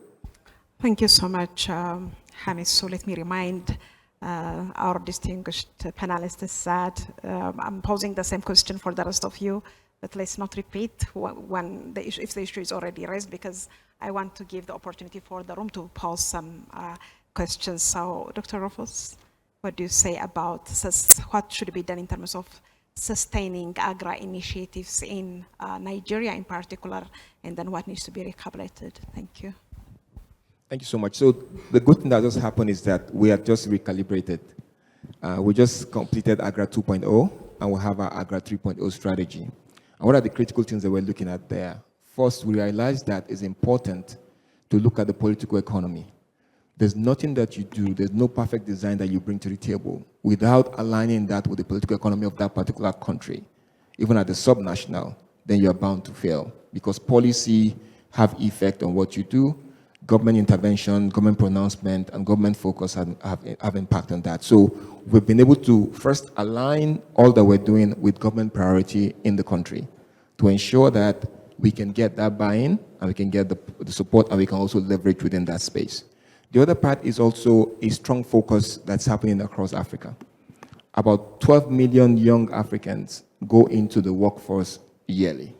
Thank you so much, Hamis. So let me remind our distinguished panelists that I'm posing the same question for the rest of you, but let's not repeat when the issue, if the issue is already raised, because I want to give the opportunity for the room to pose some questions. So, Dr. Rufus, what do you say about this? What should be done in terms of sustaining AGRA initiatives in Nigeria in particular, and then what needs to be recalibrated? Thank you. Thank you so much. So the good thing that just happened is that we are just recalibrated. We just completed AGRA 2.0, and we have our AGRA 3.0 strategy. And what are the critical things that we're looking at there? First, we realized that it's important to look at the political economy. There's nothing that you do, there's no perfect design that you bring to the table without aligning that with the political economy of that particular country. Even at the subnational, then you're bound to fail because policy have effect on what you do. Government intervention, government pronouncement, and government focus have impact on that. So we've been able to first align all that we're doing with government priority in the country to ensure that we can get that buy-in and we can get the support and we can also leverage within that space. The other part is also a strong focus that's happening across Africa. About 12 million young Africans go into the workforce yearly.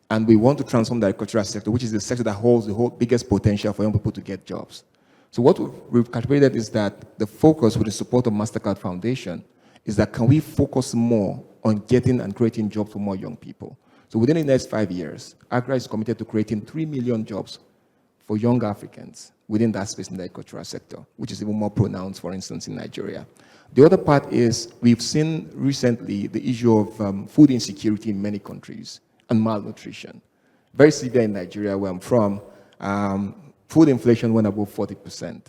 And we want to transform the agricultural sector, which is the sector that holds the whole biggest potential for young people to get jobs. So what we've calculated is that the focus with the support of MasterCard Foundation is that can we focus more on getting and creating jobs for more young people? So within the next 5 years, AGRA is committed to creating 3 million jobs for young Africans within that space in the agricultural sector, which is even more pronounced, for instance, in Nigeria. The other part is we've seen recently the issue of food insecurity in many countries and malnutrition. Very severe in Nigeria, where I'm from. Food inflation went above 40%,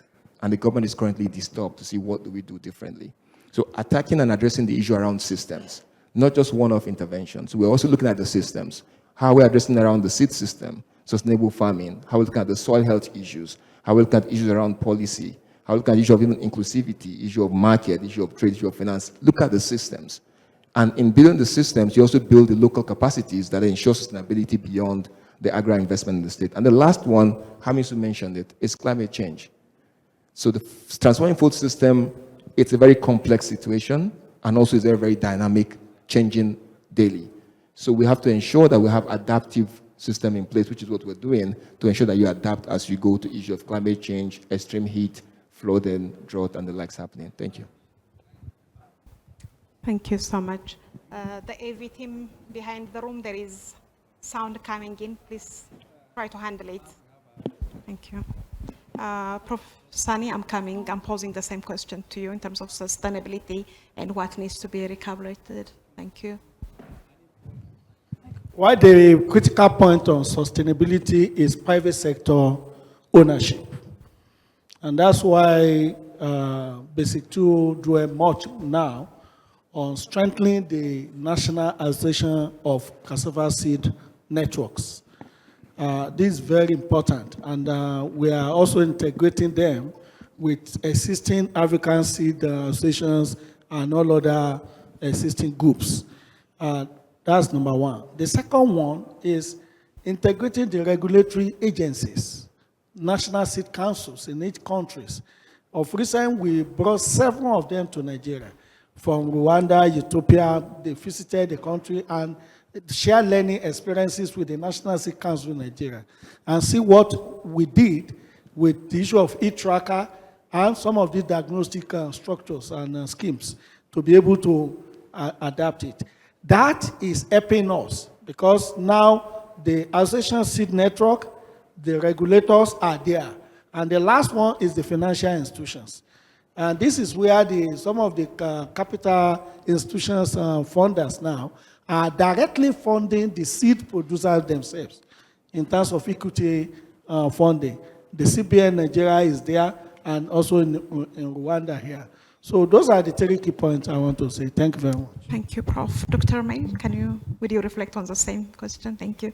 and the government is currently disturbed to see what do we do differently. So attacking and addressing the issue around systems, not just one-off interventions. We're also looking at the systems, how we're addressing around the seed system, sustainable farming, how we're looking at the soil health issues, how we're looking at issues around policy, how we're looking at the issue of even inclusivity, issue of market, issue of trade, issue of finance. Look at the systems. And in building the systems, you also build the local capacities that ensure sustainability beyond the agri investment in the state. And the last one, Hamisu mentioned it, is climate change. So the transforming food system, it's a very complex situation, and also it's a very dynamic, changing daily. So we have to ensure that we have adaptive system in place, which is what we're doing, to ensure that you adapt as you go to issue of climate change, extreme heat, flooding, drought, and the likes happening. Thank you. Thank you so much. The AV team behind the room, there is sound coming in. Please try to handle it. Thank you. Prof. Sani, I'm posing the same question to you in terms of sustainability and what needs to be recalibrated. Thank you. Why the critical point on sustainability is private sector ownership. And that's why Basic 2 do much now on strengthening the National Association of Cassava Seed Networks. This is very important, and we are also integrating them with existing African seed associations and all other existing groups. That's number one. The second one is integrating the regulatory agencies, national seed councils in each country. Of recent, we brought 7 of them to Nigeria. From Rwanda, Ethiopia, they visited the country and share learning experiences with the National Seed Council in Nigeria and see what we did with the issue of e-tracker and some of the diagnostic structures and schemes to be able to adapt it. That is helping us because now the Association Seed Network, the regulators are there. And the last one is the financial institutions. And this is where some of the capital institutions funders now are directly funding the seed producers themselves in terms of equity funding. The CBN Nigeria is there and also in Rwanda here. So those are the 3 key points I want to say. Thank you very much. Thank you, Prof. Dr. May, would you reflect on the same question? Thank you.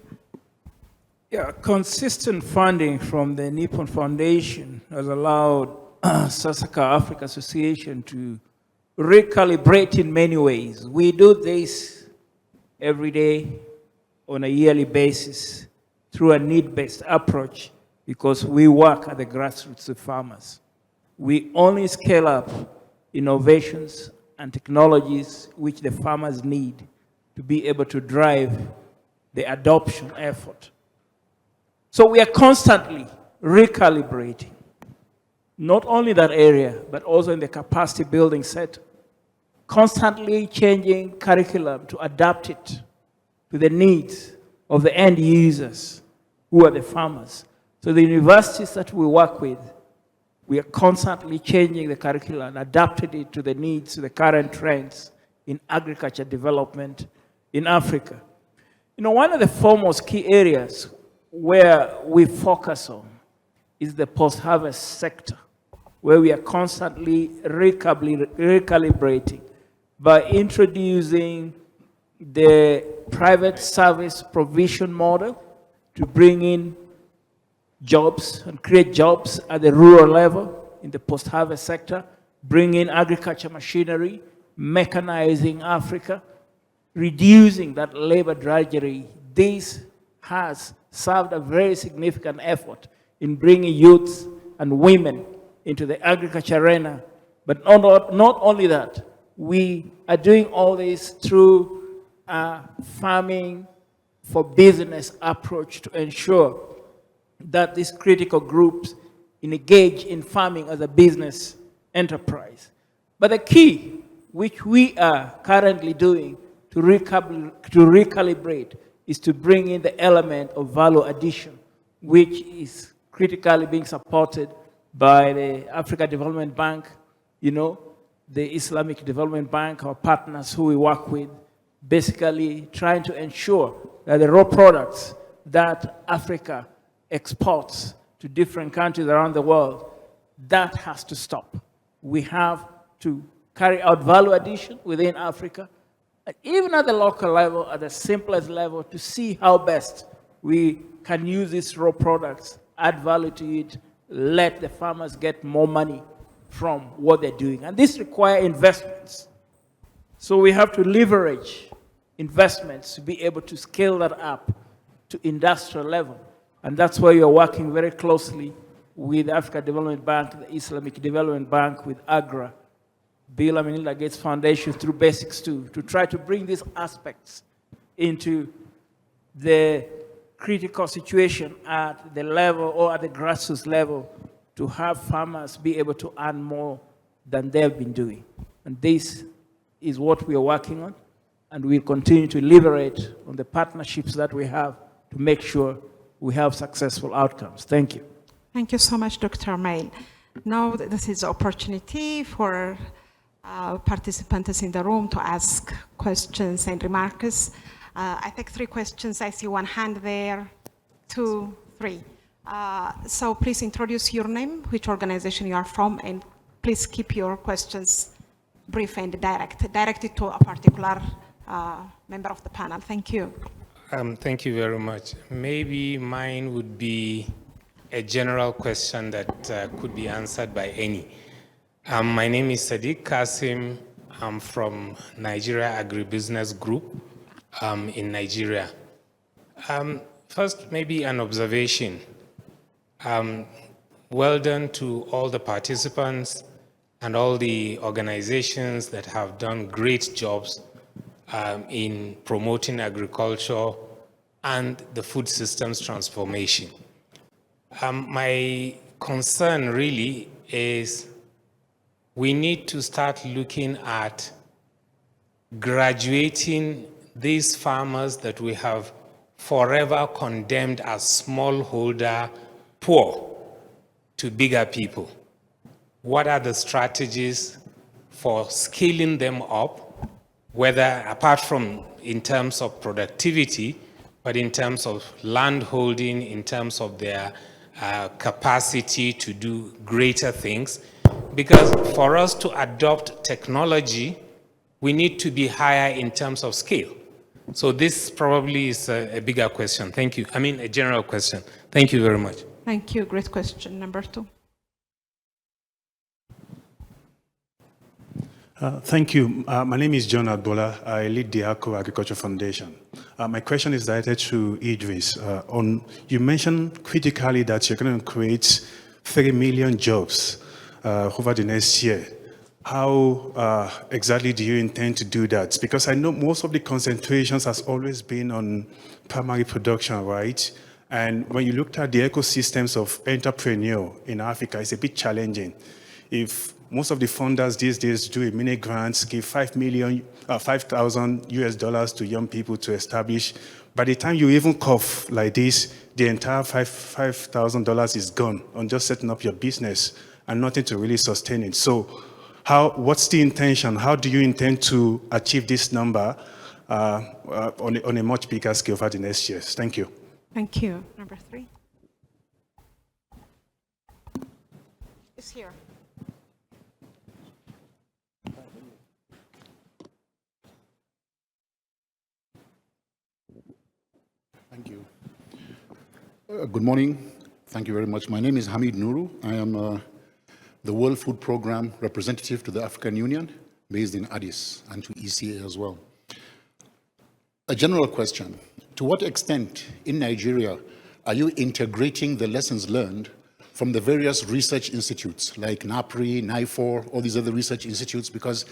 Yeah, consistent funding from the Nippon Foundation has allowed Sasakawa Africa Association to recalibrate in many ways. We do this every day on a yearly basis through a need-based approach because we work at the grassroots of farmers. We only scale up innovations and technologies which the farmers need to be able to drive the adoption effort. So we are constantly recalibrating, not only that area, but also in the capacity building set, constantly changing curriculum to adapt it to the needs of the end users, who are the farmers. So the universities that we work with, we are constantly changing the curriculum and adapting it to the needs, to the current trends in agriculture development in Africa. You know, one of the foremost key areas where we focus on is the post-harvest sector, where we are constantly recalibrating by introducing the private service provision model to bring in jobs and create jobs at the rural level in the post-harvest sector, bring in agriculture machinery, mechanizing Africa, reducing that labor drudgery. This has served a very significant effort in bringing youths and women into the agriculture arena. But not only that, we are doing all this through a farming for business approach to ensure that these critical groups engage in farming as a business enterprise. But the key, which we are currently doing to recalibrate, is to bring in the element of value addition, which is critically being supported by the Africa Development Bank, you know, the Islamic Development Bank, our partners who we work with, basically trying to ensure that the raw products that Africa exports to different countries around the world, that has to stop. We have to carry out value addition within Africa, and even at the local level, at the simplest level, to see how best we can use these raw products, add value to it, let the farmers get more money from what they're doing. And this requires investments. So we have to leverage investments to be able to scale that up to industrial level. And that's why you're working very closely with the Africa Development Bank, the Islamic Development Bank, with AGRA, Bill and Melinda Gates Foundation through Basics 2, to try to bring these aspects into the critical situation at the level or at the grassroots level to have farmers be able to earn more than they've been doing. And this is what we are working on, and we'll continue to liberate on the partnerships that we have to make sure we have successful outcomes. Thank you. Thank you so much, Dr. Mail. Now this is the opportunity for participants in the room to ask questions and remarks. I take 3 questions. I see one hand there, 2, 3. So please introduce your name, which organization you are from, and please keep your questions brief and directed to a particular member of the panel. Thank you. Thank you very much. Maybe mine would be a general question that could be answered by any. My name is Sadiq Kasim. I'm from Nigeria Agribusiness Group in Nigeria. First, maybe an observation. Well done to all the participants and all the organizations that have done great jobs in promoting agriculture and the food systems transformation. My concern really is we need to start looking at graduating these farmers that we have forever condemned as smallholder poor to bigger people. What are the strategies for scaling them up, whether apart from in terms of productivity, but in terms of land holding, in terms of their capacity to do greater things? Because for us to adopt technology, we need to be higher in terms of scale. So this probably is a bigger question. Thank you. I mean, a general question. Thank you very much. Thank you. Great question. Number 2. Thank you. My name is John Adbola. I lead the Kano Agricultural Foundation. My question is directed to Idris. You mentioned critically that you're going to create 3 million jobs over the next year. How exactly do you intend to do that? Because I know most of the concentrations has always been on primary production, right? And when you looked at the ecosystems of entrepreneur in Africa, it's a bit challenging. if most of the funders these days do a mini grants, give 5,000 US dollars to young people to establish, by the time you even cough like this, the entire $5,000 is gone on just setting up your business and nothing to really sustain it. So what's the intention? How do you intend to achieve this number on a much bigger scale for the next years? Thank you. Thank you. Number 3. It's here. Thank you. Good morning. Thank you very much. My name is Hamid Nuru. I am the World Food Programme representative to the African Union, based in Addis, and to ECA as well. A general question. To what extent in Nigeria are you integrating the lessons learned from the various research institutes like NAPRI, NIFOR, all these other research institutes? Because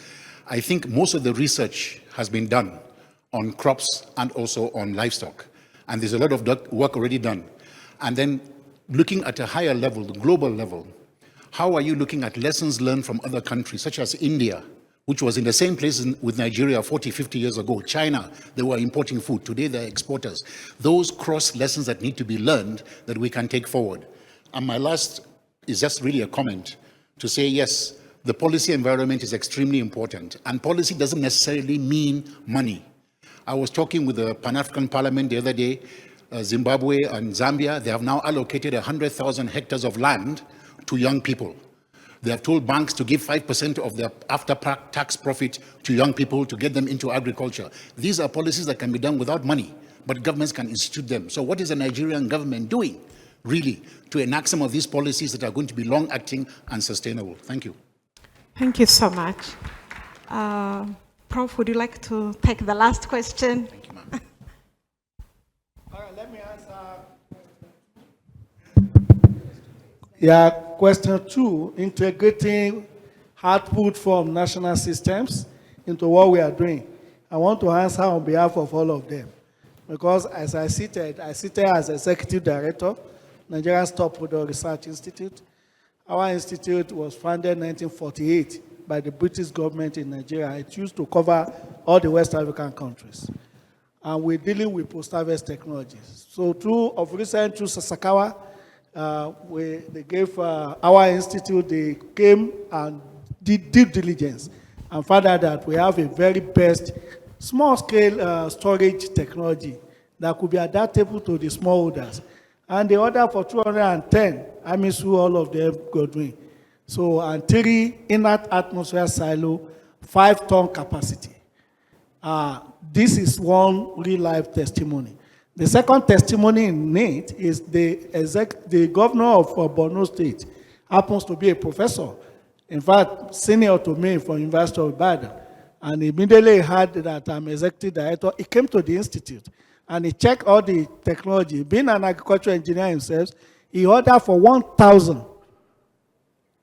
I think most of the research has been done on crops and also on livestock. And there's a lot of work already done. And then looking at a higher level, the global level, how are you looking at lessons learned from other countries, such as India, which was in the same place with Nigeria 40, 50 years ago? China, they were importing food. Today, they're exporters. Those cross lessons that need to be learned that we can take forward. And my last is just really a comment to say, yes, the policy environment is extremely important. And policy doesn't necessarily mean money. I was talking with the Pan-African Parliament the other day. Zimbabwe and Zambia, they have now allocated 100,000 hectares of land to young people. They have told banks to give 5% of their after-tax profit to young people to get them into agriculture. These are policies that can be done without money, but governments can institute them. So what is the Nigerian government doing, really, to enact some of these policies that are going to be long-acting and sustainable? Thank you. Thank you so much. Prof, would you like to take the last question? Thank you, ma'am. All right, let me answer. Question 2, integrating output from national systems into what we are doing. I want to answer on behalf of all of them. Because as I seated as Executive Director, Nigerian Stockholder Research Institute. Our institute was founded in 1948 by the British government in Nigeria. It used to cover all the West African countries. And we're dealing with post-harvest technologies. So through Sasakawa, they gave our institute, they came and did due diligence and found out that we have a very best small-scale storage technology that could be adaptable to the smallholders. And they ordered for 210 AMISU, all of them got doing. So, and 3 inert atmosphere silo, 5-ton capacity. This is one real-life testimony. The second testimony in it is the governor of Borno State happens to be a professor, in fact, senior to me from University of Ibadan. And immediately heard that I'm executive director. He came to the institute and he checked all the technology. Being an agricultural engineer himself, he ordered for 1,000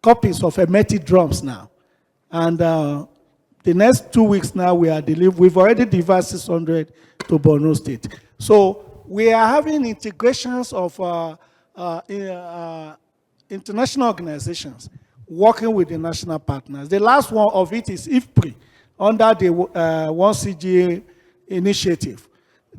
copies of emetic drums now. And the next 2 weeks now, we've already delivered 600 to Borno State. So we are having integrations of international organizations working with the national partners. The last one of it is IFPRI, under the 1CGA initiative.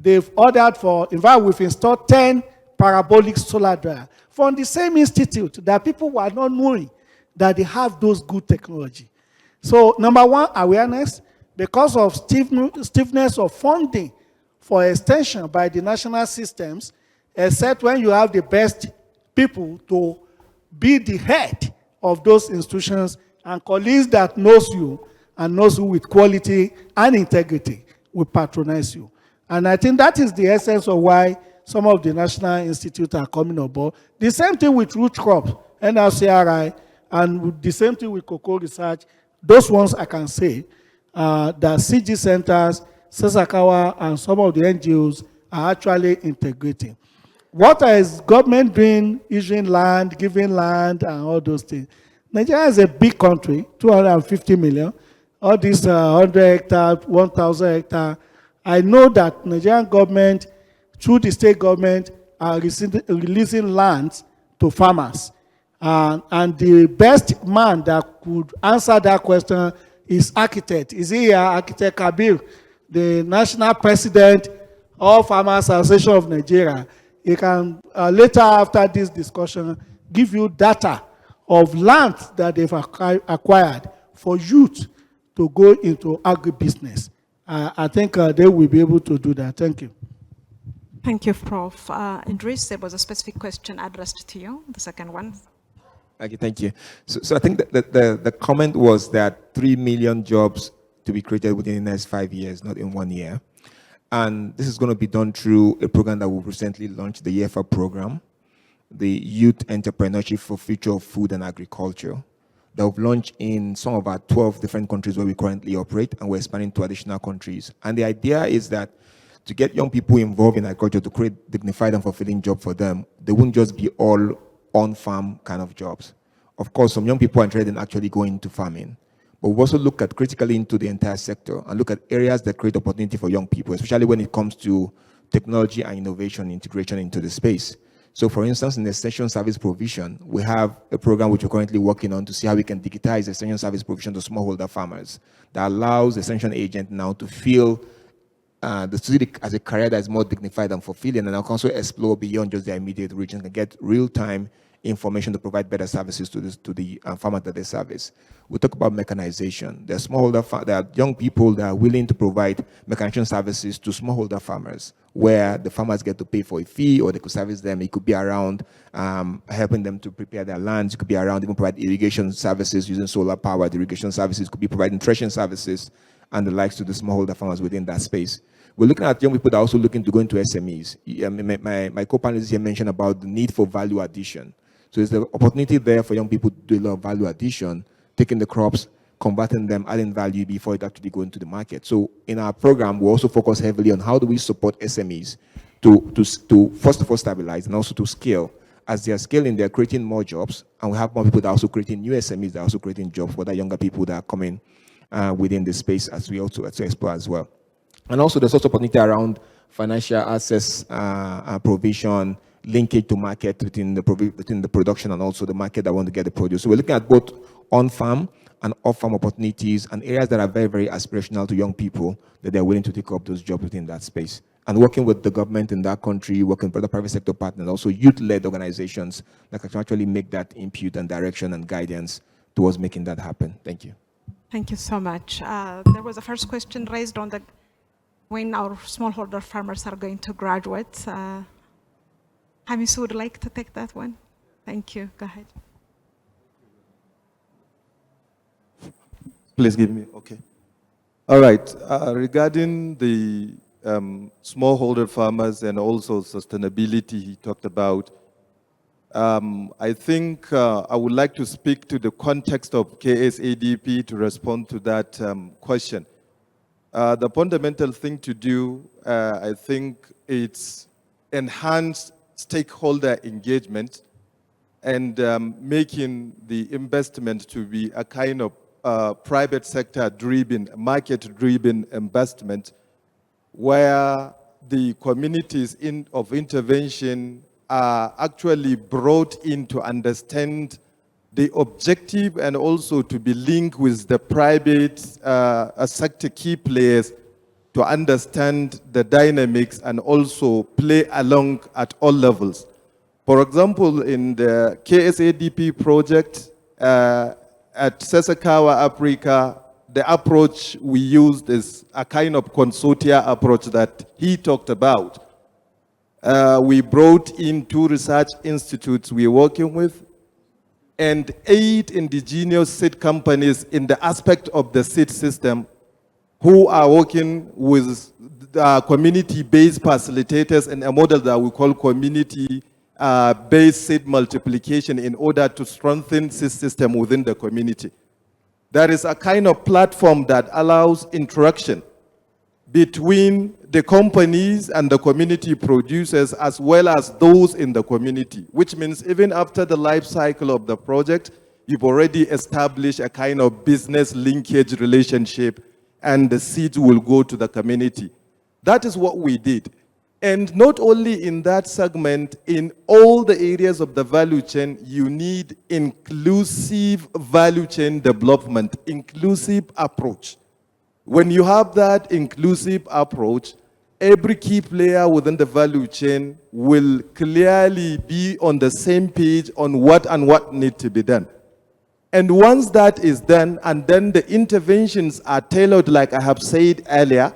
They've ordered for, in fact, we've installed 10 parabolic solar dryers from the same institute that people were not knowing that they have those good technology. So number one, awareness, because of stiffness of funding for extension by the national systems, except when you have the best people to be the head of those institutions and colleagues that knows you and knows you with quality and integrity will patronize you. And I think that is the essence of why some of the national institutes are coming on board. The same thing with root crops, NRCRI, and the same thing with cocoa research. Those ones I can say that CG centers, Sasakawa, and some of the NGOs are actually integrating. What is government doing, issuing land, giving land, and all those things? Nigeria is a big country, 250 million. All these 100 hectares, 1,000 hectares. I know that Nigerian government, through the state government, are releasing lands to farmers. And the best man that could answer that question is architect. Is he here, Architect Kabir, the national president of Farmers Association of Nigeria? He can later after this discussion give you data of land that they've acquired for youth to go into agribusiness. I think they will be able to do that. Thank you. Thank you, Prof. Idris, there was a specific question addressed to you, the second one. Okay, thank you. So I think that the comment was that 3 million jobs to be created within the next 5 years, not in 1 year. And this is going to be done through a program that we've recently launched, the EFA program, the Youth Entrepreneurship for Future of Food and Agriculture, that we've launched in some of our 12 different countries where we currently operate, and we're expanding to additional countries. And the idea is that to get young people involved in agriculture, to create dignified and fulfilling jobs for them, they won't just be all on-farm kind of jobs. Of course, some young people are interested in actually going into farming, but we've also looked at critically into the entire sector and look at areas that create opportunity for young people, especially when it comes to technology and innovation integration into the space. So for instance, in extension service provision, we have a program which we're currently working on to see how we can digitize extension service provision to smallholder farmers that allows the extension agent now to feel the study as a career that is more dignified and fulfilling, and also explore beyond just their immediate region and get real-time information to provide better services to the farmer that they service. We talk about mechanization. There are smallholder there are young people that are willing to provide mechanization services to smallholder farmers, where the farmers get to pay for a fee, or they could service them. It could be around helping them to prepare their lands. It could be around even provide irrigation services using solar powered irrigation services. It could be providing threshing services and the likes to the smallholder farmers within that space. We're looking at young people that are also looking to go into SMEs. My co-panelists here mentioned about the need for value addition. So there's the opportunity there for young people to do a lot of value addition, taking the crops, converting them, adding value before it actually goes into the market. So in our program, we also focus heavily on how do we support SMEs to first of all stabilize and also to scale. As they are scaling, they're creating more jobs, and we have more people that are also creating new SMEs that are also creating jobs for the younger people that are coming within the space as we also explore as well. And also there's also opportunity around financial access provision, linkage to market between the production and also the market that want to get the produce. So we're looking at both on-farm and off-farm opportunities and areas that are very, very aspirational to young people that they're willing to take up those jobs within that space. And working with the government in that country, working with other private sector partners, also youth-led organizations that can actually make that input and direction and guidance towards making that happen. Thank you. Thank you so much. There was a first question raised on when our smallholder farmers are going to graduate. Hamis would like to take that one. Thank you. Go ahead. Please give me, okay. All right, regarding the smallholder farmers and also sustainability he talked about, I think I would like to speak to the context of KSADP to respond to that question. The fundamental thing to do, I think, it's enhance stakeholder engagement and making the investment to be a kind of private sector driven, market driven investment where the communities of intervention are actually brought in to understand the objective and also to be linked with the private sector key players to understand the dynamics and also play along at all levels. For example, in the KSADP project at Sasakawa Africa, the approach we used is a kind of consortia approach that he talked about. We brought in 2 research institutes we're working with and 8 indigenous seed companies in the aspect of the seed system who are working with community-based facilitators and a model that we call community-based seed multiplication in order to strengthen seed system within the community. There is a kind of platform that allows interaction between the companies and the community producers as well as those in the community, which means even after the life cycle of the project, you've already established a kind of business linkage relationship and the seeds will go to the community. That is what we did. And not only in that segment, in all the areas of the value chain, you need inclusive value chain development, inclusive approach. When you have that inclusive approach, every key player within the value chain will clearly be on the same page on what needs to be done. And once that is done, and then the interventions are tailored, like I have said earlier,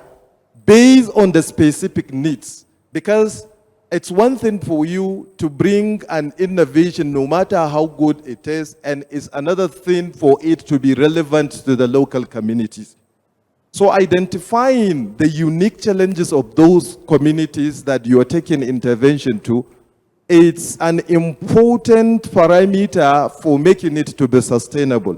based on the specific needs. Because it's one thing for you to bring an innovation, no matter how good it is, and it's another thing for it to be relevant to the local communities. So identifying the unique challenges of those communities that you are taking intervention to, it's an important parameter for making it to be sustainable,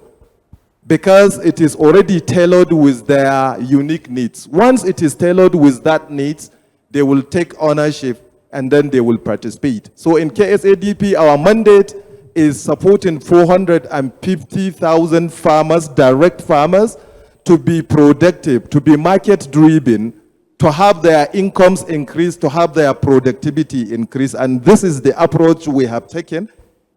because it is already tailored with their unique needs. Once it is tailored with that needs, they will take ownership and then they will participate. So in KSADP, our mandate is supporting 450,000 farmers, direct farmers, to be productive, to be market-driven, to have their incomes increase, to have their productivity increase. And this is the approach we have taken.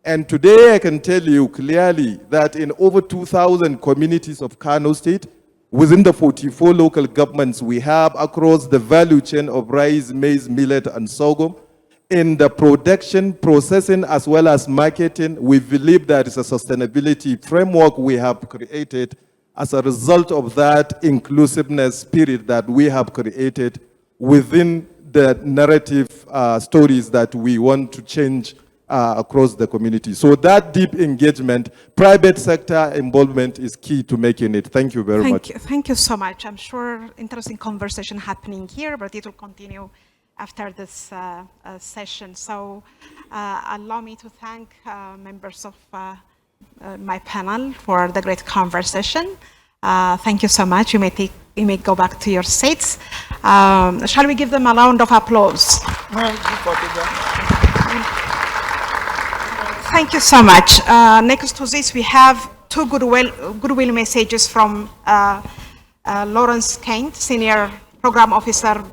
And today I can tell you clearly that in over 2,000 communities of Kano State, within the 44 local governments we have across the value chain of rice, maize, millet, and sorghum, in the production, processing, as well as marketing, we believe that is a sustainability framework we have created as a result of that inclusiveness spirit that we have created within the narrative stories that we want to change across the community. So that deep engagement, private sector involvement is key to making it. Thank you very much. Thank you so much. I'm sure interesting conversation happening here, but it will continue after this session. So allow me to thank members of my panel for the great conversation. Thank you so much. You may go back to your seats. Shall we give them a round of applause? Thank you so much. Next to this, we have two goodwill messages from Lawrence Kent, Senior Program Officer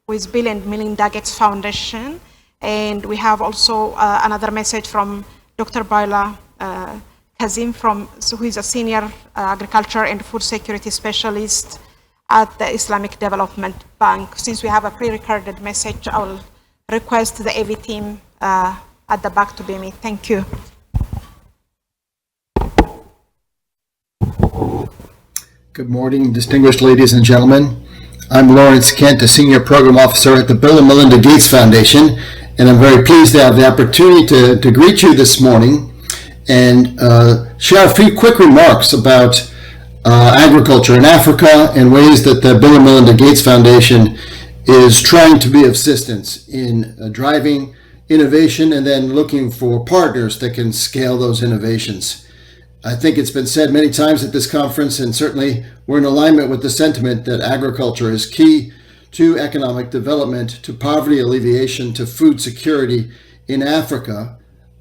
with Bill and Melinda Gates Foundation. And we have also another message from Dr. Baila Kazim, who is a Senior Agriculture and Food Security Specialist at the Islamic Development Bank. Since we have a pre-recorded message, I will request the AV team at the back to be me. Thank you. Good morning, distinguished ladies and gentlemen. I'm Lawrence Kent, a Senior Program Officer at the Bill and Melinda Gates Foundation, and I'm very pleased to have the opportunity to greet you this morning and share a few quick remarks about agriculture in Africa and ways that the Bill and Melinda Gates Foundation is trying to be of assistance in driving innovation and then looking for partners that can scale those innovations. I think it's been said many times at this conference, and certainly we're in alignment with the sentiment that agriculture is key to economic development, to poverty alleviation, to food security in Africa.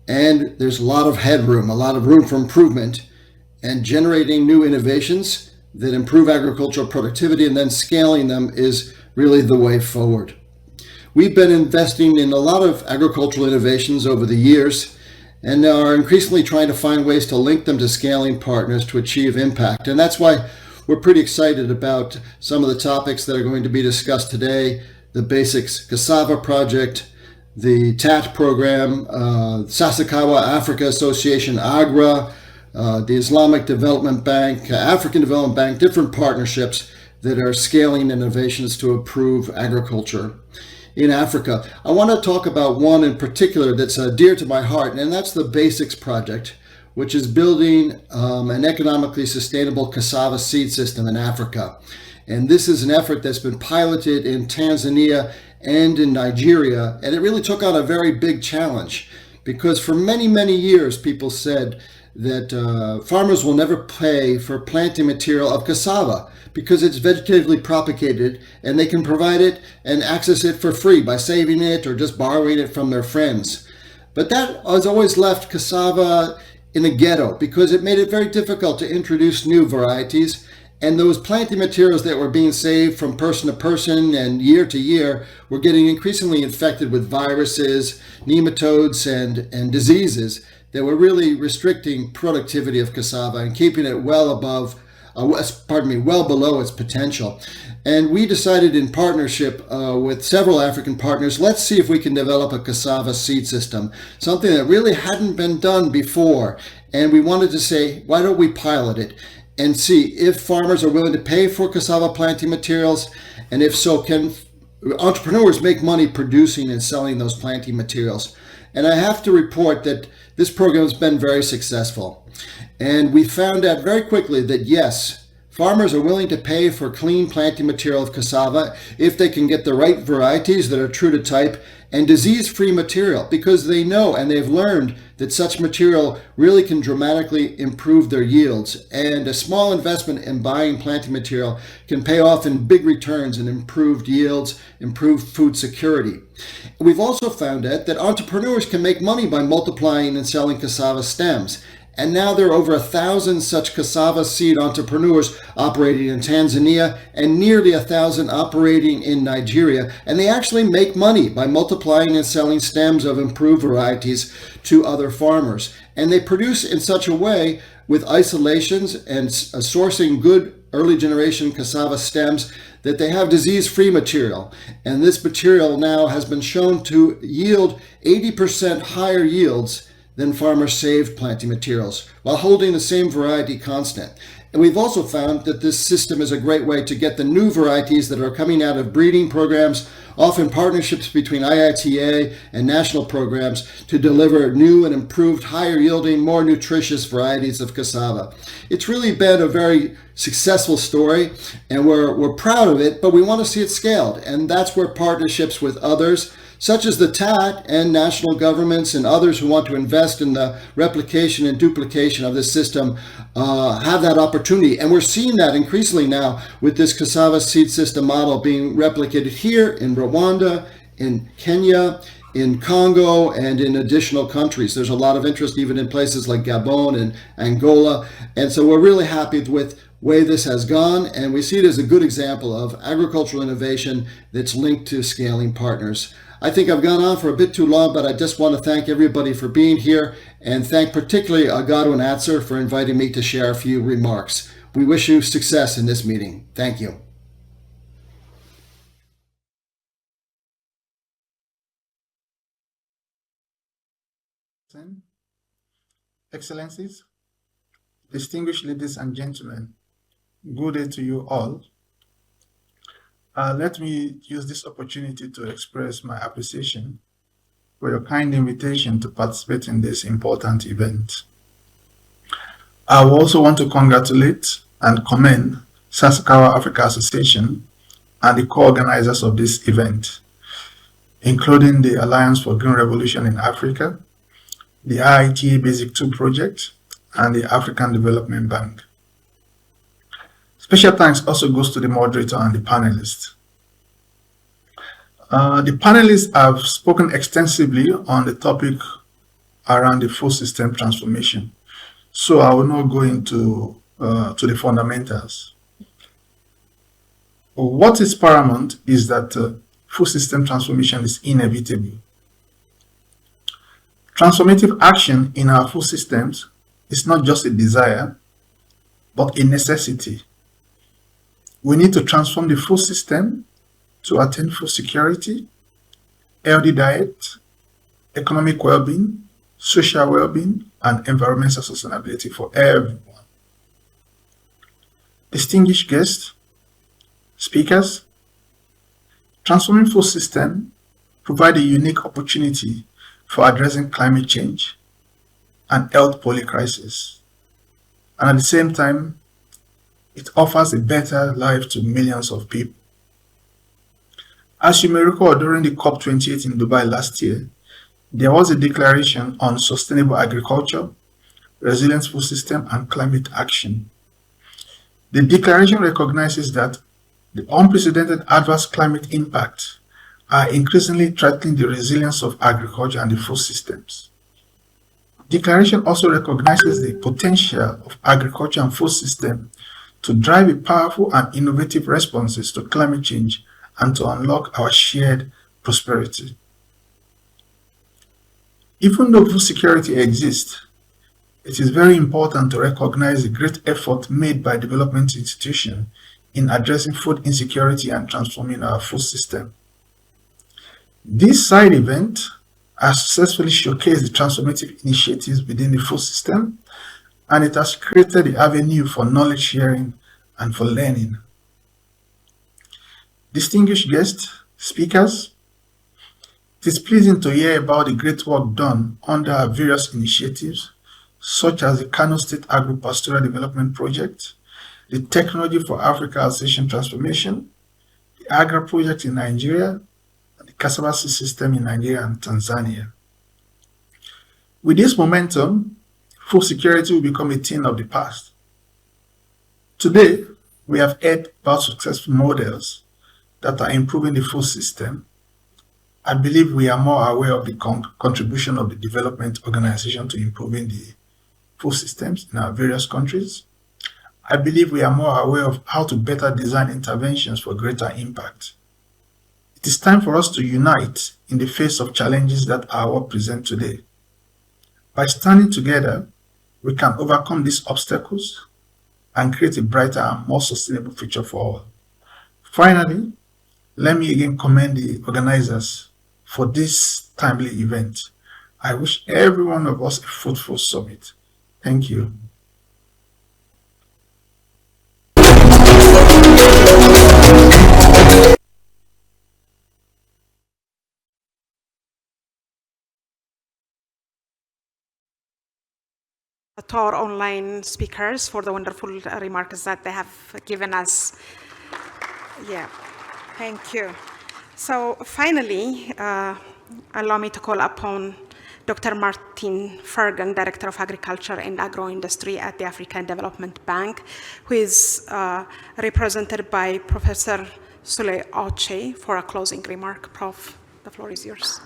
And there's a lot of headroom, a lot of room for improvement, and generating new innovations that improve agricultural productivity and then scaling them is really the way forward. We've been investing in a lot of agricultural innovations over the years and are increasingly trying to find ways to link them to scaling partners to achieve impact. And that's why we're pretty excited about some of the topics that are going to be discussed today: the Basics Cassava project, the TAAT program, Sasakawa Africa Association, AGRA, the Islamic Development Bank, African Development Bank, different partnerships that are scaling innovations to improve agriculture in Africa. I want to talk about one in particular that's dear to my heart, and that's the Basics project, which is building an economically sustainable cassava seed system in Africa. And this is an effort that's been piloted in Tanzania and in Nigeria, and it really took on a very big challenge, because for many, many years people said that farmers will never pay for planting material of cassava because it's vegetatively propagated and they can provide it and access it for free by saving it or just borrowing it from their friends. But that has always left cassava in a ghetto because it made it very difficult to introduce new varieties, And those planting materials that were being saved from person to person and year to year were getting increasingly infected with viruses, nematodes, and diseases that were really restricting productivity of cassava and keeping it well below its potential. And we decided in partnership with several African partners, let's see if we can develop a cassava seed system, something that really hadn't been done before. And we wanted to say, why don't we pilot it and see if farmers are willing to pay for cassava planting materials, and if so, can entrepreneurs make money producing and selling those planting materials? And I have to report that this program has been very successful. And we found out very quickly that yes, farmers are willing to pay for clean planting material of cassava if they can get the right varieties that are true to type and disease-free material, because they know and they've learned that such material really can dramatically improve their yields. And a small investment in buying planting material can pay off in big returns and improved yields, improved food security. We've also found out that entrepreneurs can make money by multiplying and selling cassava stems. And now there are over 1,000 such cassava seed entrepreneurs operating in Tanzania and nearly 1,000 operating in Nigeria. And they actually make money by multiplying and selling stems of improved varieties to other farmers. And they produce in such a way with isolations and sourcing good early generation cassava stems that they have disease-free material. And this material now has been shown to yield 80% higher yields than farmers saved planting materials while holding the same variety constant. And we've also found that this system is a great way to get the new varieties that are coming out of breeding programs, often partnerships between IITA and national programs, to deliver new and improved, higher yielding, more nutritious varieties of cassava. It's really been a very successful story, and we're proud of it, but we want to see it scaled. And that's where partnerships with others, such as the TAAT and national governments and others who want to invest in the replication and duplication of this system, have that opportunity. And we're seeing that increasingly now with this cassava seed system model being replicated here in Rwanda, in Kenya, in Congo, and in additional countries. There's a lot of interest even in places like Gabon and Angola. And so we're really happy with the way this has gone, and we see it as a good example of agricultural innovation that's linked to scaling partners. I think I've gone on for a bit too long, but I just want to thank everybody for being here and thank particularly Agado and Atzer for inviting me to share a few remarks. We wish you success in this meeting. Thank you. Excellencies, distinguished ladies and gentlemen, good day to you all. Let me use this opportunity to express my appreciation for your kind invitation to participate in this important event. I also want to congratulate and commend Sasakawa Africa Association and the co-organizers of this event, including the Alliance for Green Revolution in Africa, the IITA Basic 2 Project, and the African Development Bank. Special thanks also goes to the moderator and the panelists. The panelists have spoken extensively on the topic around the food system transformation, so I will not go into to the fundamentals. What is paramount is that food system transformation is inevitable. Transformative action in our food systems is not just a desire, but a necessity. We need to transform the food system to attain food security, healthy diet, economic well-being, social well-being, and environmental sustainability for everyone. Distinguished guests, speakers, transforming food system provide a unique opportunity for addressing climate change and health policy crisis. And at the same time, it offers a better life to millions of people. As you may recall, during the COP28 in Dubai last year, there was a declaration on sustainable agriculture, resilient food system, and climate action. The declaration recognizes that the unprecedented adverse climate impacts are increasingly threatening the resilience of agriculture and the food systems. The declaration also recognizes the potential of agriculture and food system to drive powerful and innovative responses to climate change and to unlock our shared prosperity. Even though food security exists, it is very important to recognize the great effort made by development institutions in addressing food insecurity and transforming our food system. This side event has successfully showcased the transformative initiatives within the food system, and it has created the avenue for knowledge sharing and for learning. Distinguished guests, speakers, it is pleasing to hear about the great work done under our various initiatives, such as the Kano State Agropastoral Development Project, the Technology for Africa Association Transformation, the AGRA project in Nigeria, and the Cassava system in Nigeria and Tanzania. With this momentum, food security will become a thing of the past. Today, we have heard about successful models that are improving the food system. I believe we are more aware of the contribution of the development organization to improving the food systems in our various countries. I believe we are more aware of how to better design interventions for greater impact. It is time for us to unite in the face of challenges that our work presents today. By standing together, we can overcome these obstacles and create a brighter and more sustainable future for all. Finally, let me again commend the organizers for this timely event. I wish every one of us a fruitful summit. Thank you. To our online speakers for the wonderful remarks that they have given us. Yeah, thank you. So finally, allow me to call upon Dr. Martin Fergan, Director of Agriculture and Agro-Industry at the African Development Bank, who is represented by Professor Sule Oche for a closing remark. Prof, the floor is yours.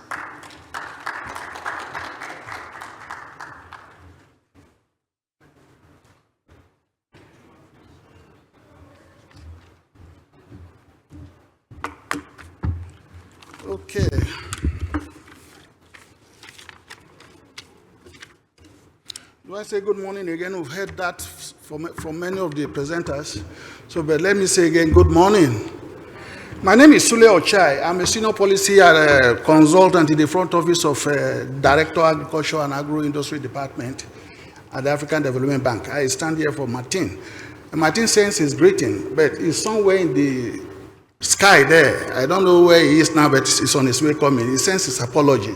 Okay. Do I say good morning again? We've heard that from many of the presenters. So, but let me say again, good morning. My name is Sule Ochai. I'm a senior policy consultant in the front office of Director Agriculture and Agro-Industry Department at the African Development Bank. I stand here for Martin. And Martin sends his greeting, but he's somewhere in the sky there. I don't know where he is now, but he's on his way coming. He sends his apology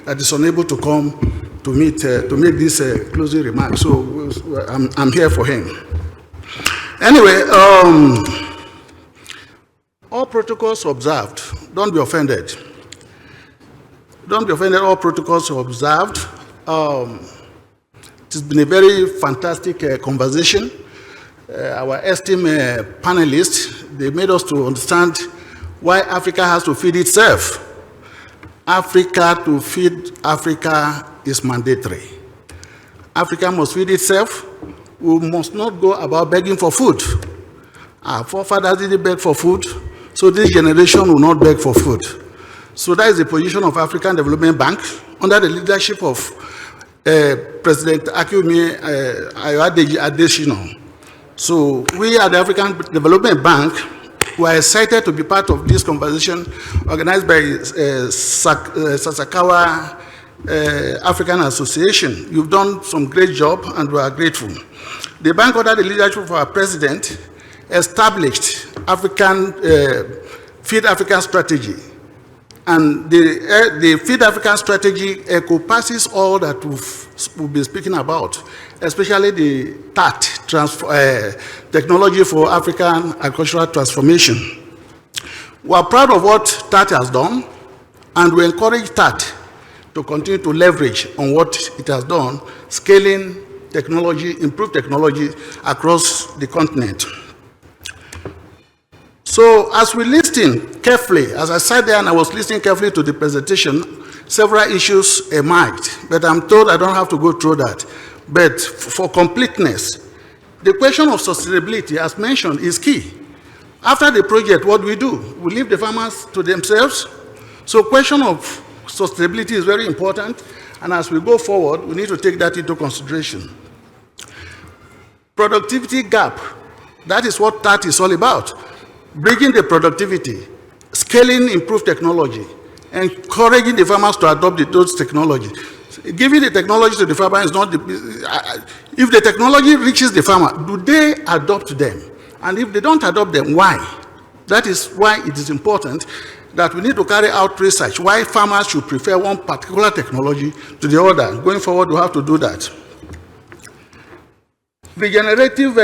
that he's unable to come to meet to make this closing remark. So I'm here for him. Anyway, all protocols observed. Don't be offended. Don't be offended. All protocols observed. It's been a very fantastic conversation. Our esteemed panelists, they made us to understand why Africa has to feed itself. Africa to feed Africa is mandatory. Africa must feed itself. We must not go about begging for food. Our forefathers didn't beg for food, so this generation will not beg for food. So that is the position of African Development Bank under the leadership of President Akinwumi Adesina. So we at the African Development Bank were excited to be part of this conversation organized by Sasakawa African Association. You've done some great job and we are grateful. The bank, under the leadership of our president, established Feed African strategy. And the Feed African strategy encompasses all that we'll be speaking about, especially the TAAT, Technology for African Agricultural Transformation. We are proud of what TAAT has done, and we encourage TAAT to continue to leverage on what it has done, scaling technology, improved technology across the continent. So as we listen carefully, as I sat there and I was listening carefully to the presentation, several issues emerged, but I'm told I don't have to go through that. But for completeness, The question of sustainability, as mentioned, is key. After the project, what do? We leave the farmers to themselves. So question of sustainability is very important, and as we go forward, we need to take that into consideration. Productivity gap, that is what TAAT is all about. Bridging the productivity, scaling improved technology, encouraging the farmers to adopt those technologies. Giving the technology to the farmer is not if the technology reaches the farmer, do they adopt them? And if they don't adopt them, why? That is why it is important that we need to carry out research why farmers should prefer one particular technology to the other. Going forward, we have to do that. Regenerative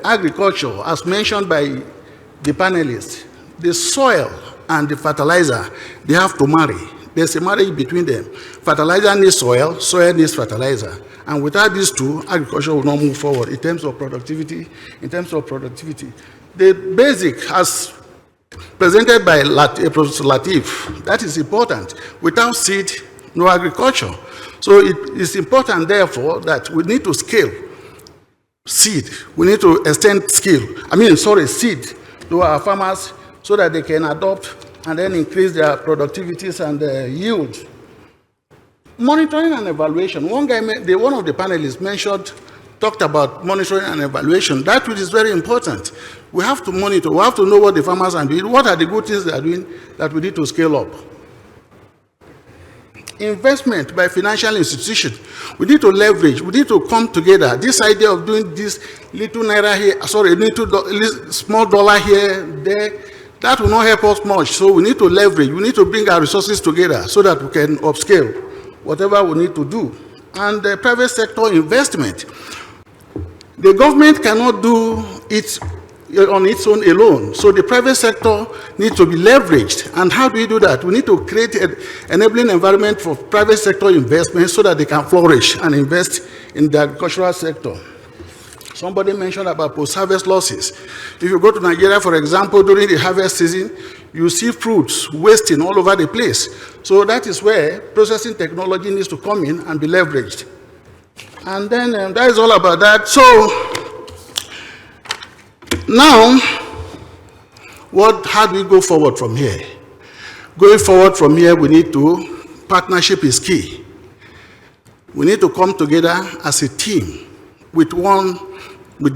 agriculture, as mentioned by the panelists, the soil and the fertilizer, they have to marry. There's a marriage between them. Fertilizer needs soil, soil needs fertilizer. And without these two, agriculture will not move forward in terms of productivity. The basic, as presented by Professor Latif, that is important. Without seed, no agriculture. So it is important, therefore, that we need to scale seed. We need to extend seed to our farmers so that they can adopt and then increase their productivities and yield. Monitoring and evaluation. One of the panelists talked about monitoring and evaluation. That which is very important. We have to monitor. We have to know what the farmers are doing. What are the good things they are doing that we need to scale up? Investment by financial institutions. We need to leverage. We need to come together. This idea of doing this little naira here, small dollar here, there, that will not help us much. So we need to leverage. We need to bring our resources together so that we can upscale whatever we need to do. And the private sector investment. The government cannot do it on its own alone. So the private sector needs to be leveraged. And how do we do that? We need to create an enabling environment for private sector investment so that they can flourish and invest in the agricultural sector. Somebody mentioned about post-harvest losses. If you go to Nigeria, for example, during the harvest season, you see fruits wasting all over the place. So that is where processing technology needs to come in and be leveraged. And then that is all about that. So now, how do we go forward from here? Going forward from here, partnership is key. We need to come together as a team with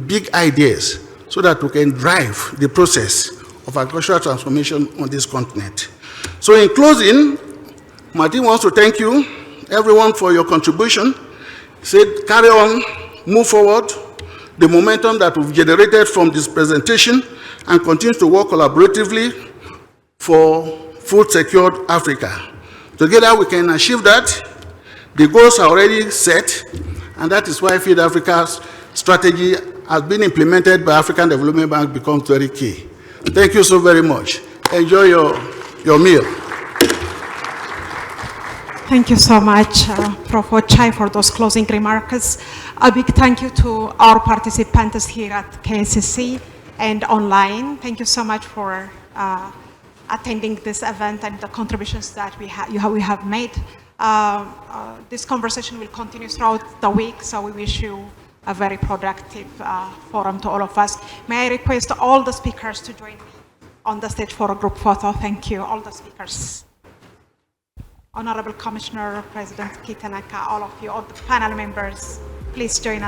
big ideas so that we can drive the process of agricultural transformation on this continent. So in closing, Martin wants to thank you, everyone, for your contribution. Said, carry on, move forward, the momentum that we've generated from this presentation, and continue to work collaboratively for food secured Africa. Together we can achieve that. The goals are already set, and that is why Feed Africa's strategy has been implemented by African Development Bank becomes very key. Thank you so very much. Enjoy your meal. Thank you so much, Prof. Ochai, for those closing remarks. A big thank you to our participants here at KCC and online. Thank you so much for attending this event and the contributions that we have made. This conversation will continue throughout the week, so we wish you a very productive forum to all of us. May I request all the speakers to join me on the stage for a group photo. Thank you, all the speakers. Honorable Commissioner, President Kitanaka, all of you, all the panel members, please join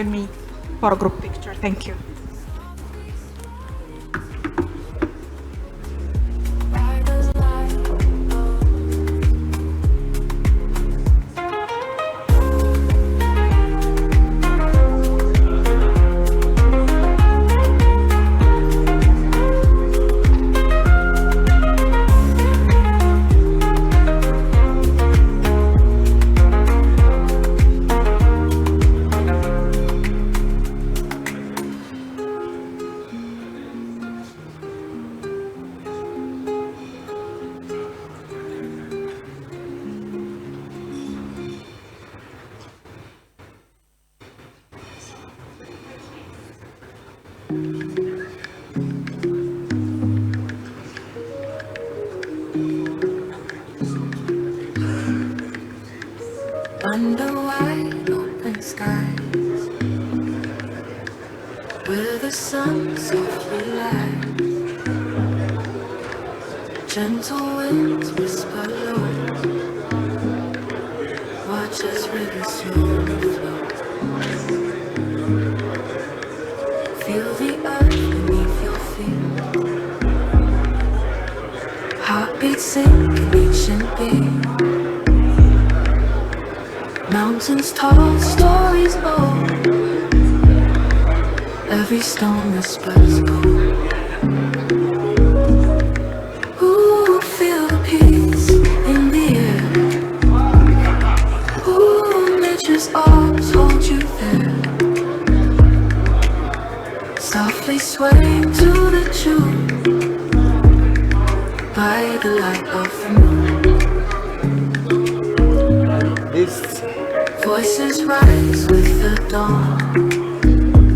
me for a group picture. Thank you. Under wide open skies, sun softly light. Gentle winds whisper low. Watch as rivers slowly flow. Feel the earth beneath your feet. Heartbeats sink in ancient beat. Mountains tall, stories old. Every stone whispers gold. Ooh, feel the peace in the air. Ooh, nature's arms hold you there. Softly swaying to the tune by the light of the moon. Voices rise with the dawn.